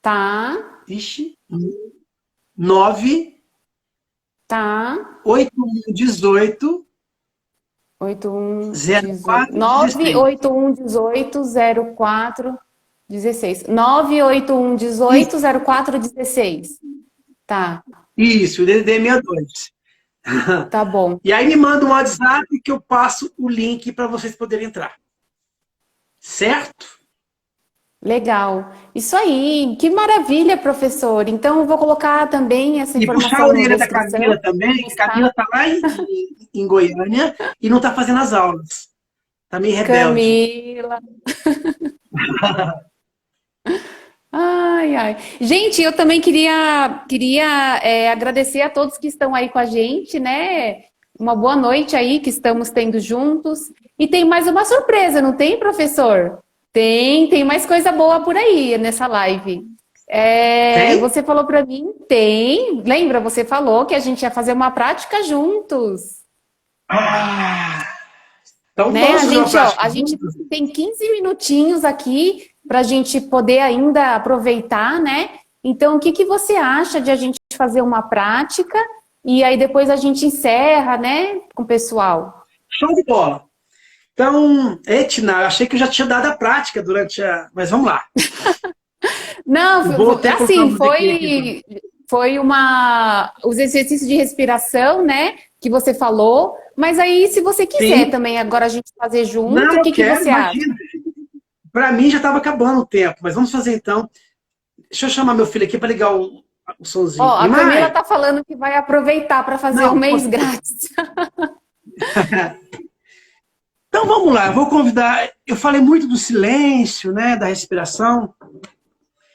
Tá, Ixi, 9 tá. 8118 8118. 0416. 981180416. 981180416. Tá, Isso, o DDD é 62. tá bom. E aí me manda um WhatsApp que eu passo o link para vocês poderem entrar. Certo? Legal. Isso aí. Que maravilha, professor. Então eu vou colocar também essa E puxar a informação na orelha da descrição. Camila também, que a Postar. Camila está lá em Goiânia e não está fazendo as aulas. Está meio rebelde. Camila. Ai, ai. Gente, eu também queria agradecer a todos que estão aí com a gente, né? Uma boa noite aí que estamos tendo juntos. E tem mais uma surpresa, não tem, professor? Tem mais coisa boa por aí nessa live. Tem? Você falou para mim, tem. Lembra? Você falou que a gente ia fazer uma prática juntos, Ah, então né? vamos fazer uma prática A gente juntos? tem 15 minutinhos aqui para a gente poder ainda aproveitar, né? Então, o que que você acha de a gente fazer uma prática e aí depois a gente encerra, né, com o pessoal? Show de bola. Então, Etna, eu achei que eu já tinha dado a prática durante a. Mas vamos lá. Não, Eu vou até colocar a assim, musiquinha aqui. foi os exercícios de respiração, né, que você falou. Mas aí, se você quiser Sim. também agora a gente fazer junto, Não, o eu que que quero, você acha? imagina. Para mim já estava acabando o tempo, mas vamos fazer então. Deixa eu chamar meu filho aqui para ligar o Ó, somzinho. a Camila Nimai! tá falando que vai aproveitar para fazer o Não, mês grátis. então vamos lá, eu vou convidar. Eu falei muito do silêncio, né, da respiração. Então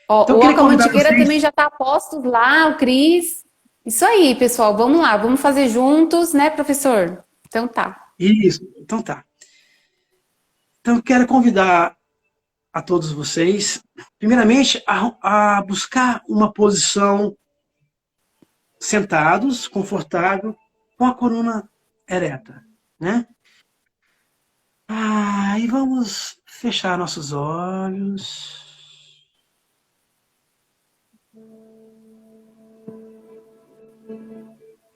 Ó, eu o queria Oca convidar Mantiqueira vocês. também já tá a postos lá, o Cris. Isso aí, pessoal, vamos lá, vamos fazer juntos, né, professor? Então tá. Isso, então tá. Então eu quero convidar a todos vocês, primeiramente, a buscar uma posição sentados, confortável, com a coluna ereta, né? E vamos fechar nossos olhos.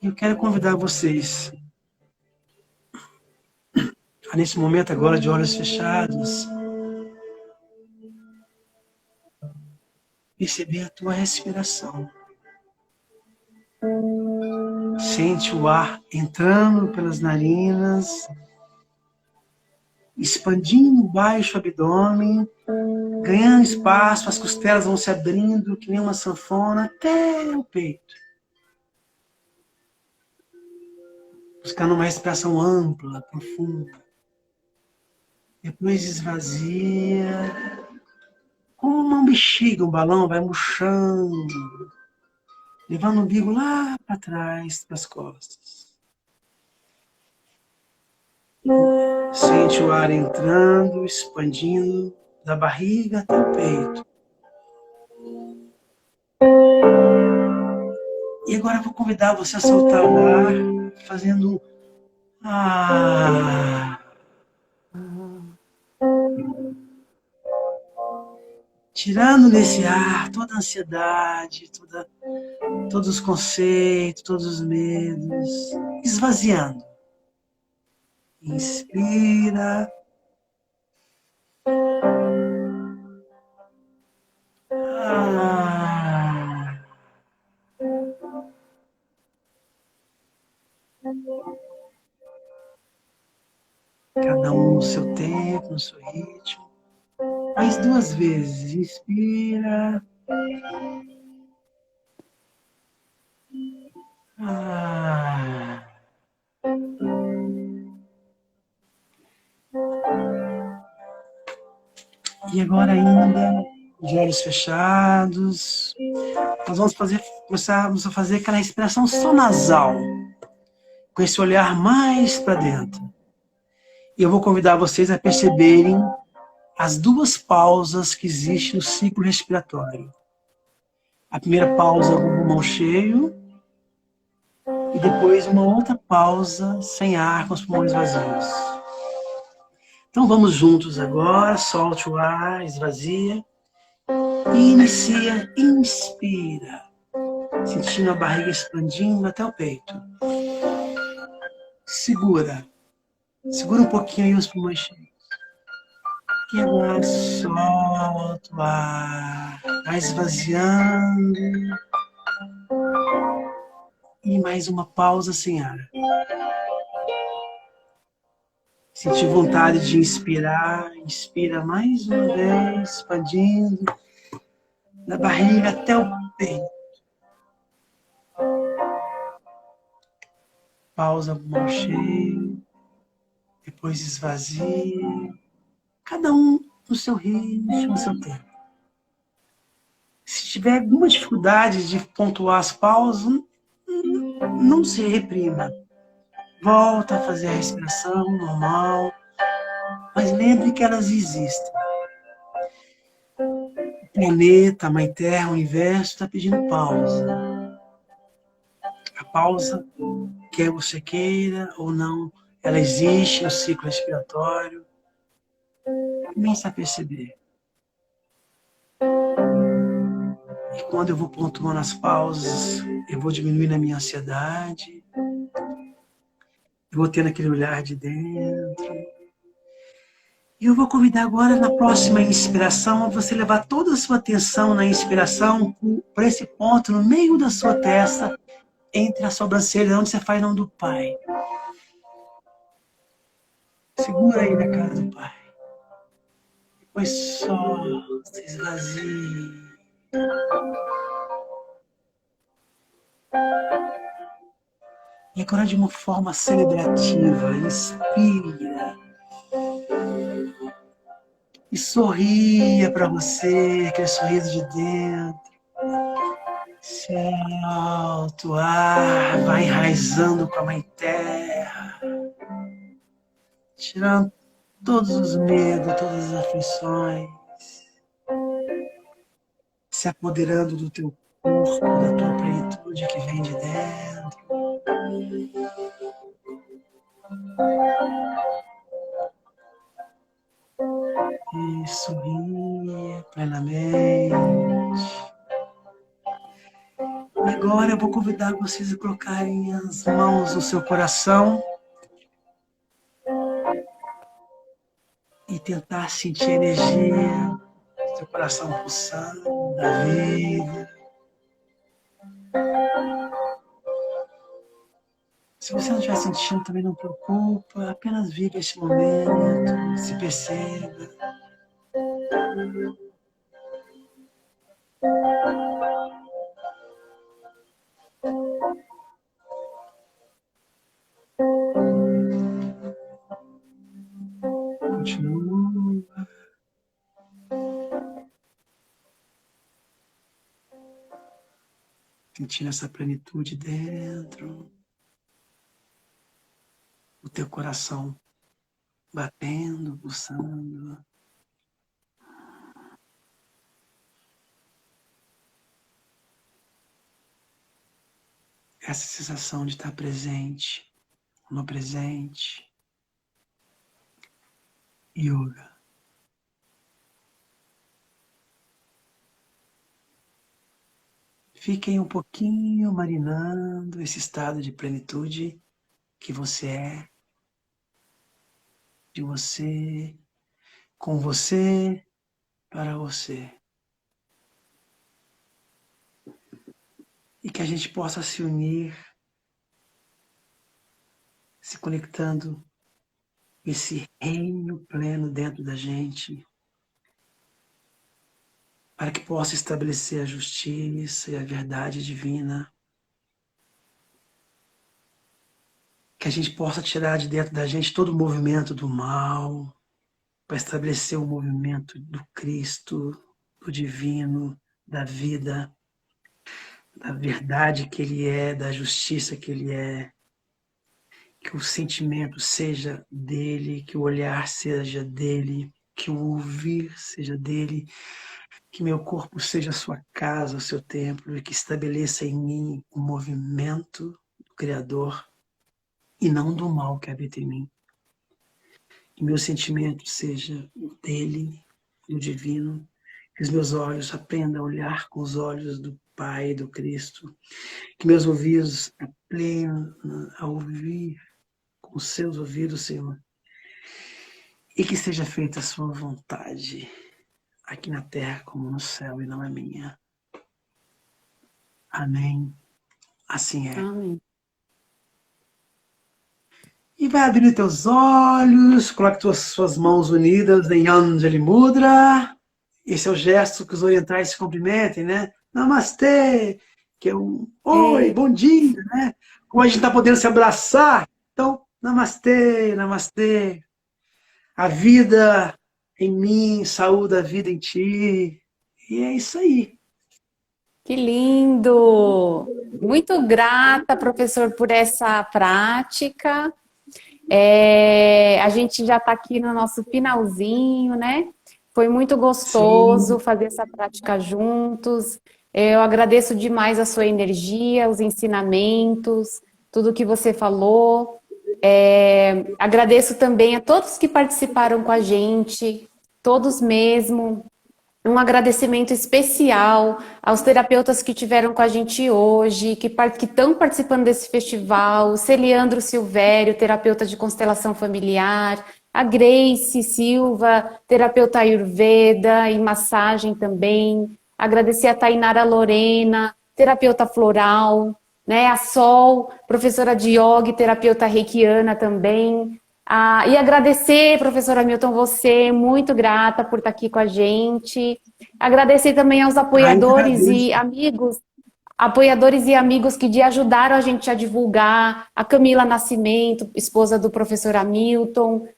Eu quero convidar vocês a, nesse momento agora de olhos fechados, perceber a tua respiração. Sente o ar entrando pelas narinas, expandindo o baixo abdômen, ganhando espaço, as costelas vão se abrindo que nem uma sanfona até o peito. Buscando uma respiração ampla, profunda. Depois esvazia. Como uma bexiga, um balão vai murchando, levando o umbigo lá para trás, para as costas. Sente o ar entrando, expandindo da barriga até o peito. E agora eu vou convidar você a soltar o ar, fazendo um ah, tirando nesse ar toda a ansiedade, todos os conceitos, todos os medos, esvaziando. Inspira. Ah, Cada um no seu tempo, no seu ritmo. Mais 2 vezes. Inspira. Ah. E agora ainda, de olhos fechados, nós vamos começarmos a fazer aquela respiração só nasal, com esse olhar mais para dentro. E eu vou convidar vocês a perceberem as 2 pausas que existem no ciclo respiratório. A primeira pausa com o pulmão cheio, e depois uma outra pausa sem ar, com os pulmões vazios. Então vamos juntos agora, solte o ar, esvazia, e inicia, inspira, sentindo a barriga expandindo até o peito. Segura um pouquinho aí os pulmões cheios. E agora solta o ar, vai esvaziando. E mais uma pausa sem ar. Sentir vontade de inspirar, inspira mais uma vez, expandindo da barriga até o peito. Pausa, pulmão cheio, depois esvazia. Cada um no seu ritmo, no seu tempo. Se tiver alguma dificuldade de pontuar as pausas, não se reprima. Volta a fazer a respiração normal, mas lembre que elas existem. O planeta, a Mãe Terra, o Universo está pedindo pausa. A pausa, quer você queira ou não, ela existe no ciclo respiratório. Começa a perceber. E quando eu vou pontuando as pausas, eu vou diminuindo a minha ansiedade. Eu vou tendo aquele olhar de dentro. E eu vou convidar agora, na próxima inspiração, a você levar toda a sua atenção na inspiração para esse ponto no meio da sua testa, entre a sobrancelha, onde você faz o nome do Pai. Segura aí na cara do Pai. Depois solta, esvazia. E agora de uma forma celebrativa, inspira. E sorria para você, aquele sorriso de dentro. Solta o ar, vai enraizando com a Mãe Terra. Tirando todos os medos, todas as aflições. Se apoderando do teu corpo, da tua plenitude que vem de dentro. E sorria plenamente. Agora eu vou convidar vocês a colocarem as mãos no seu coração e tentar sentir a energia do seu coração pulsando, da vida. Se você não estiver sentindo, também não preocupa, apenas viva este momento, se perceba. Continua. Sentindo essa plenitude dentro. O teu coração batendo, pulsando. Essa sensação de estar presente, no presente. Yoga. Fiquem um pouquinho marinando esse estado de plenitude que você é, de você, com você, para você. E que a gente possa se unir, se conectando esse reino pleno dentro da gente, para que possa estabelecer a justiça e a verdade divina, que a gente possa tirar de dentro da gente todo o movimento do mal, para estabelecer o movimento do Cristo, do divino, da vida, da verdade que Ele é, da justiça que Ele é, que o sentimento seja dele, que o olhar seja dele, que o ouvir seja dele, que meu corpo seja a sua casa, o seu templo, e que estabeleça em mim o movimento do Criador e não do mal que habita em mim. Que meu sentimento seja o dele, o divino, que os meus olhos aprendam a olhar com os olhos do Pai, do Cristo, que meus ouvidos aprendam a ouvir com os seus ouvidos, Senhor, e que seja feita a sua vontade, aqui na terra como no céu, e não a minha. Amém. Assim é. Amém. E vai abrindo teus olhos, coloque suas mãos unidas em Anjali Mudra. Esse é o gesto que os orientais se cumprimentem, né? Namastê, que é um oi, bom dia, né? Como a gente está podendo se abraçar, então, namastê, namastê. A vida em mim, saúde a vida em ti. E é isso aí. Que lindo! Muito grata, professor, por essa prática. A gente já está aqui no nosso finalzinho, né? Foi muito gostoso fazer essa prática juntos. Eu agradeço demais a sua energia, os ensinamentos, tudo que você falou. Agradeço também a todos que participaram com a gente, todos mesmo. Um agradecimento especial aos terapeutas que tiveram com a gente hoje, que estão participando desse festival, o Celiandro Silvério, terapeuta de constelação familiar, a Grace Silva, terapeuta Ayurveda e massagem também. Agradecer a Tainara Lorena, terapeuta floral, né? A Sol, professora de yoga e terapeuta reikiana também. E agradecer, professora Milton, você, muito grata por estar aqui com a gente. Agradecer também aos apoiadores e amigos que ajudaram a gente a divulgar. A Camila Nascimento, esposa do professor Hamilton,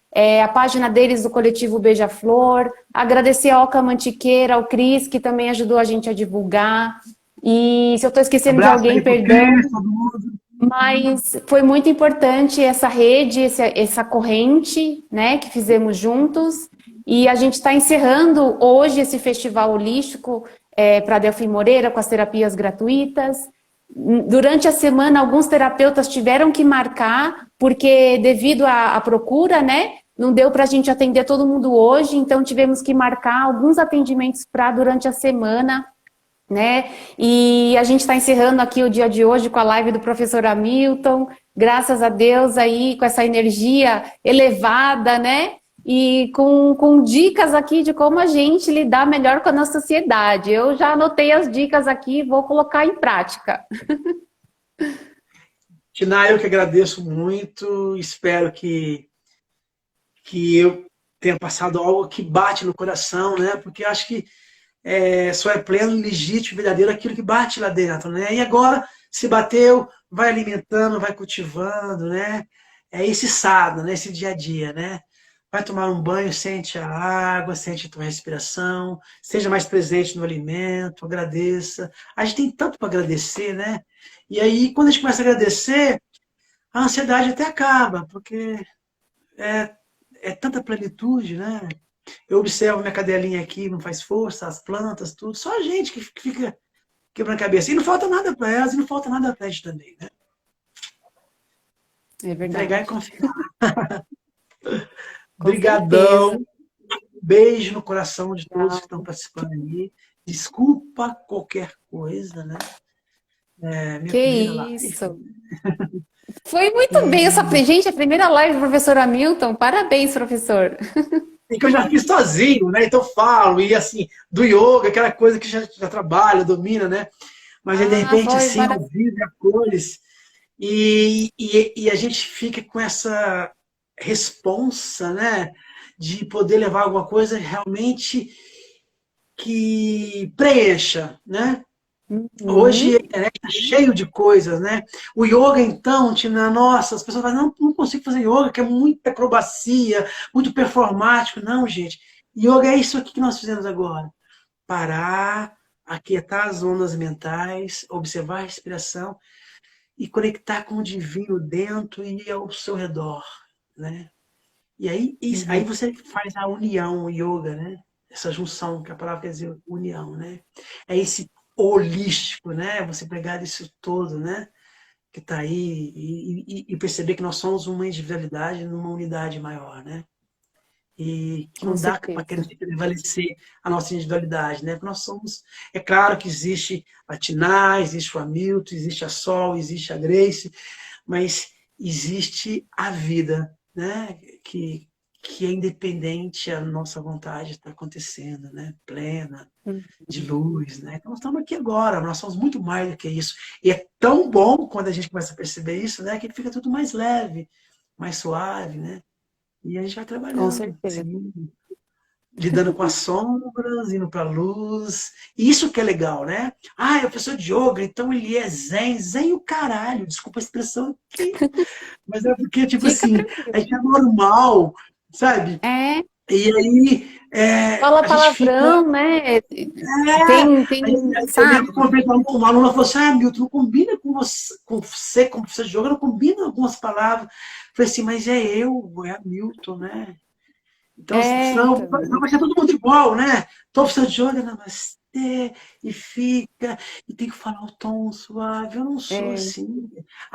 a página deles do coletivo Beija-Flor. Agradecer a Oca Mantiqueira, ao Cris, que também ajudou a gente a divulgar. E se eu estou esquecendo de alguém, perdão. Mas foi muito importante essa rede, essa corrente, né, que fizemos juntos. E a gente está encerrando hoje esse festival holístico para Delfim Moreira com as terapias gratuitas. Durante a semana, alguns terapeutas tiveram que marcar, porque devido à procura, né, não deu para a gente atender todo mundo hoje, então tivemos que marcar alguns atendimentos para durante a semana, né? E a gente está encerrando aqui o dia de hoje com a live do professor Hamilton, graças a Deus aí com essa energia elevada, né? E com dicas aqui de como a gente lidar melhor com a nossa sociedade. Eu já anotei as dicas aqui e vou colocar em prática. Tina, eu que agradeço muito, espero que eu tenha passado algo que bate no coração, né? Porque acho que só é pleno, legítimo, verdadeiro aquilo que bate lá dentro, né? E agora, se bateu, vai alimentando, vai cultivando, né? É esse sadhana, né? Esse dia a dia, né? Vai tomar um banho, sente a água, sente a tua respiração, seja mais presente no alimento, agradeça. A gente tem tanto para agradecer, né? E aí, quando a gente começa a agradecer, a ansiedade até acaba, porque é tanta plenitude, né? Eu observo minha cadelinha aqui, não faz força, as plantas, tudo. Só a gente que fica quebrando a cabeça. E não falta nada para elas, e não falta nada para a gente também, né? É verdade. Entregar e confiar. Obrigadão. Beijo no coração de todos que estão participando aí. Desculpa qualquer coisa, né? Que isso. Foi muito bem essa... Gente, a primeira live do professor Hamilton. Parabéns, professor. E que eu já fiz sozinho, né? Então eu falo, e assim, do yoga, aquela coisa que já trabalha, domina, né? Mas aí, de repente, assim, ao vivo, a cores. E a gente fica com essa responsa, né? De poder levar alguma coisa realmente que preencha, né? Hoje a Uhum. internet está cheio de coisas, né? O yoga, então, Tina, nossa, as pessoas falam, não, não consigo fazer yoga, que é muita acrobacia, muito performático. Não, gente. Yoga é isso aqui que nós fizemos agora. Parar, aquietar as ondas mentais, observar a respiração e conectar com o divino dentro e ao seu redor, né? E aí, aí Uhum. você faz a união, o yoga, né? Essa junção, que a palavra quer dizer união, né? É esse holístico, né? Você pegar isso todo, né? Que está aí e perceber que nós somos uma individualidade numa unidade maior, né? E que Com não dá para certeza. querer prevalecer a nossa individualidade, né? Porque nós somos... É claro que existe a Tiná, existe o Hamilton, existe a Sol, existe a Grace, mas existe a vida, né? Que é independente, a nossa vontade está acontecendo, né? Plena, de Uhum. luz, né? Então, nós estamos aqui agora, nós somos muito mais do que isso. E é tão bom quando a gente começa a perceber isso, né? Que fica tudo mais leve, mais suave, né? E a gente vai Com trabalhando, certeza. assim, lidando com as sombras, indo para a luz. E isso que é legal, né? Ah, é o professor de yoga, então ele é zen. Zen o caralho, desculpa a expressão aqui. Mas é porque, tipo Fica assim, a tranquilo. gente é normal, sabe? É, E aí fala a gente fica. palavrão, né? É, Tem, eu lembro que sabe? uma vez uma aluna falou assim: ah, Milton, não combina com você como professor de yoga, não combina algumas palavras. Eu falei assim, mas é eu, é a Milton, né? Então, É, senão então. vai ser todo mundo igual, né? Estou precisando de yoga, namastê, e fica, e tem que falar o tom suave. Eu não sou É. assim.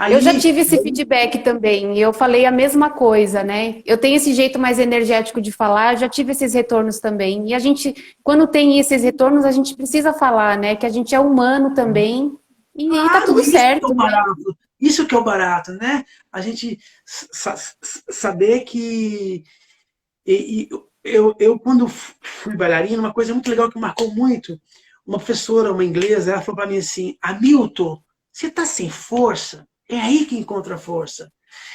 Eu já Aí, tive esse feedback também, e eu falei a mesma coisa, né? Eu tenho esse jeito mais energético de falar, eu já tive esses retornos também. E a gente, quando tem esses retornos, a gente precisa falar, né? Que a gente é humano também, e tá claro, tudo isso que é certo, o né? barato. Isso que é o barato, né? A gente saber que. Eu, quando fui bailarina, uma coisa muito legal que marcou muito, uma professora, uma inglesa, ela falou para mim assim: Hamilton, você está sem força? É aí que encontra a força.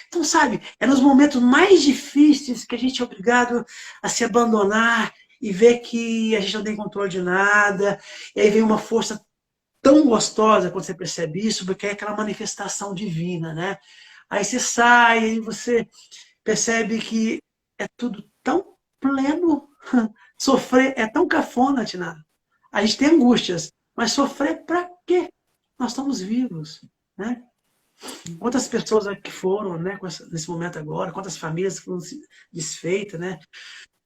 Então, sabe, é nos momentos mais difíceis que a gente é obrigado a se abandonar e ver que a gente não tem controle de nada, e aí vem uma força tão gostosa quando você percebe isso, porque é aquela manifestação divina, né? Aí você sai, aí você percebe que é tudo tão pleno. Sofrer é tão cafona, Tina. A gente tem angústias, mas sofrer para quê? Nós estamos vivos, né? Quantas pessoas que foram, né, nesse momento agora, quantas famílias foram desfeitas, né?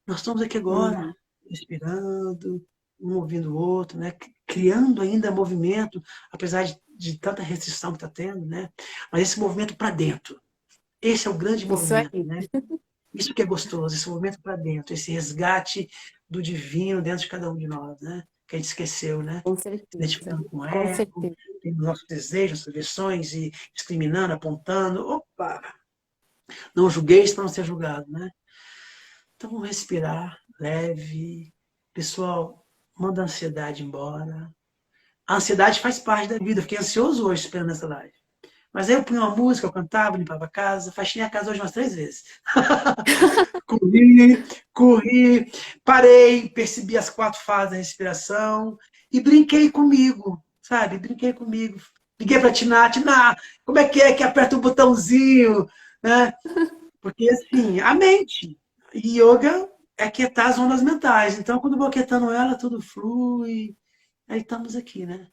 Nós estamos aqui agora, Uhum. respirando, um ouvindo o outro, né? Criando ainda movimento, apesar de tanta restrição que está tendo, né? Mas esse movimento para dentro, esse é o grande Isso movimento, aí, né? Isso que é gostoso, esse movimento para dentro, esse resgate do divino dentro de cada um de nós, né? Que a gente esqueceu, né? com Se certeza, identificando com o com ego, certeza. tendo nossos desejos, nossas versões e discriminando, apontando. Opa! Não julgueis para não ser julgado, né? Então vamos respirar leve. Pessoal, manda a ansiedade embora. A ansiedade faz parte da vida. Eu fiquei ansioso hoje esperando essa live. Mas aí eu punha uma música, eu cantava, limpava a casa, faxinei a casa hoje umas 3 vezes. Corri, corri, parei, percebi as 4 fases da respiração e brinquei comigo, sabe? Brinquei comigo. Liguei para Tiná, Tiná, como é que aperta o botãozinho, né? Porque, assim, a mente. E yoga é quietar as ondas mentais. Então, quando eu vou quietando ela, tudo flui. Aí estamos aqui, né?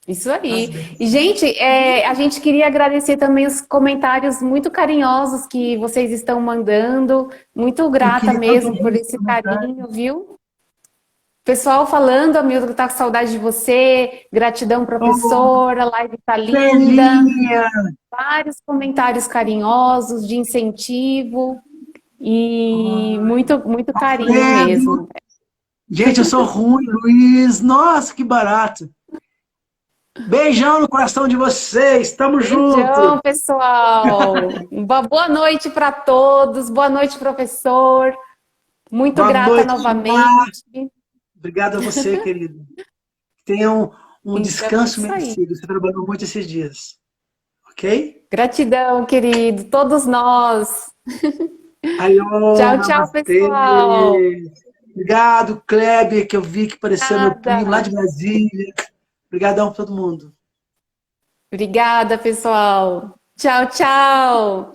Isso Nas aí. E, bênçãos. gente, a gente queria agradecer também os comentários muito carinhosos que vocês estão mandando. Muito Eu grata queria tanto mesmo por ouvir esse esse comentário. carinho, viu? Pessoal falando, Hamilton, que tá com saudade de você. Gratidão, Oh, professor. A live tá linda. Celinha! Vários comentários carinhosos de incentivo e muito, muito carinho Alfredo! mesmo. Gente, eu sou ruim, Luiz. Nossa, que barato. Beijão no coração de vocês. Tamo junto. Beijão, pessoal. Uma boa noite para todos. Boa noite, professor. Muito Boa grata noite, Mar. novamente. Obrigado a você, querido. Tenham um Então é descanso isso aí. merecido. Você trabalhou muito esses dias. Ok? Gratidão, querido. Todos nós. Alô, Tchau, tchau, namastê. pessoal. Obrigado, Kleber, que eu vi que apareceu meu primo lá Nada. de Brasília. Obrigadão pra todo mundo. Obrigada, pessoal. Tchau, tchau.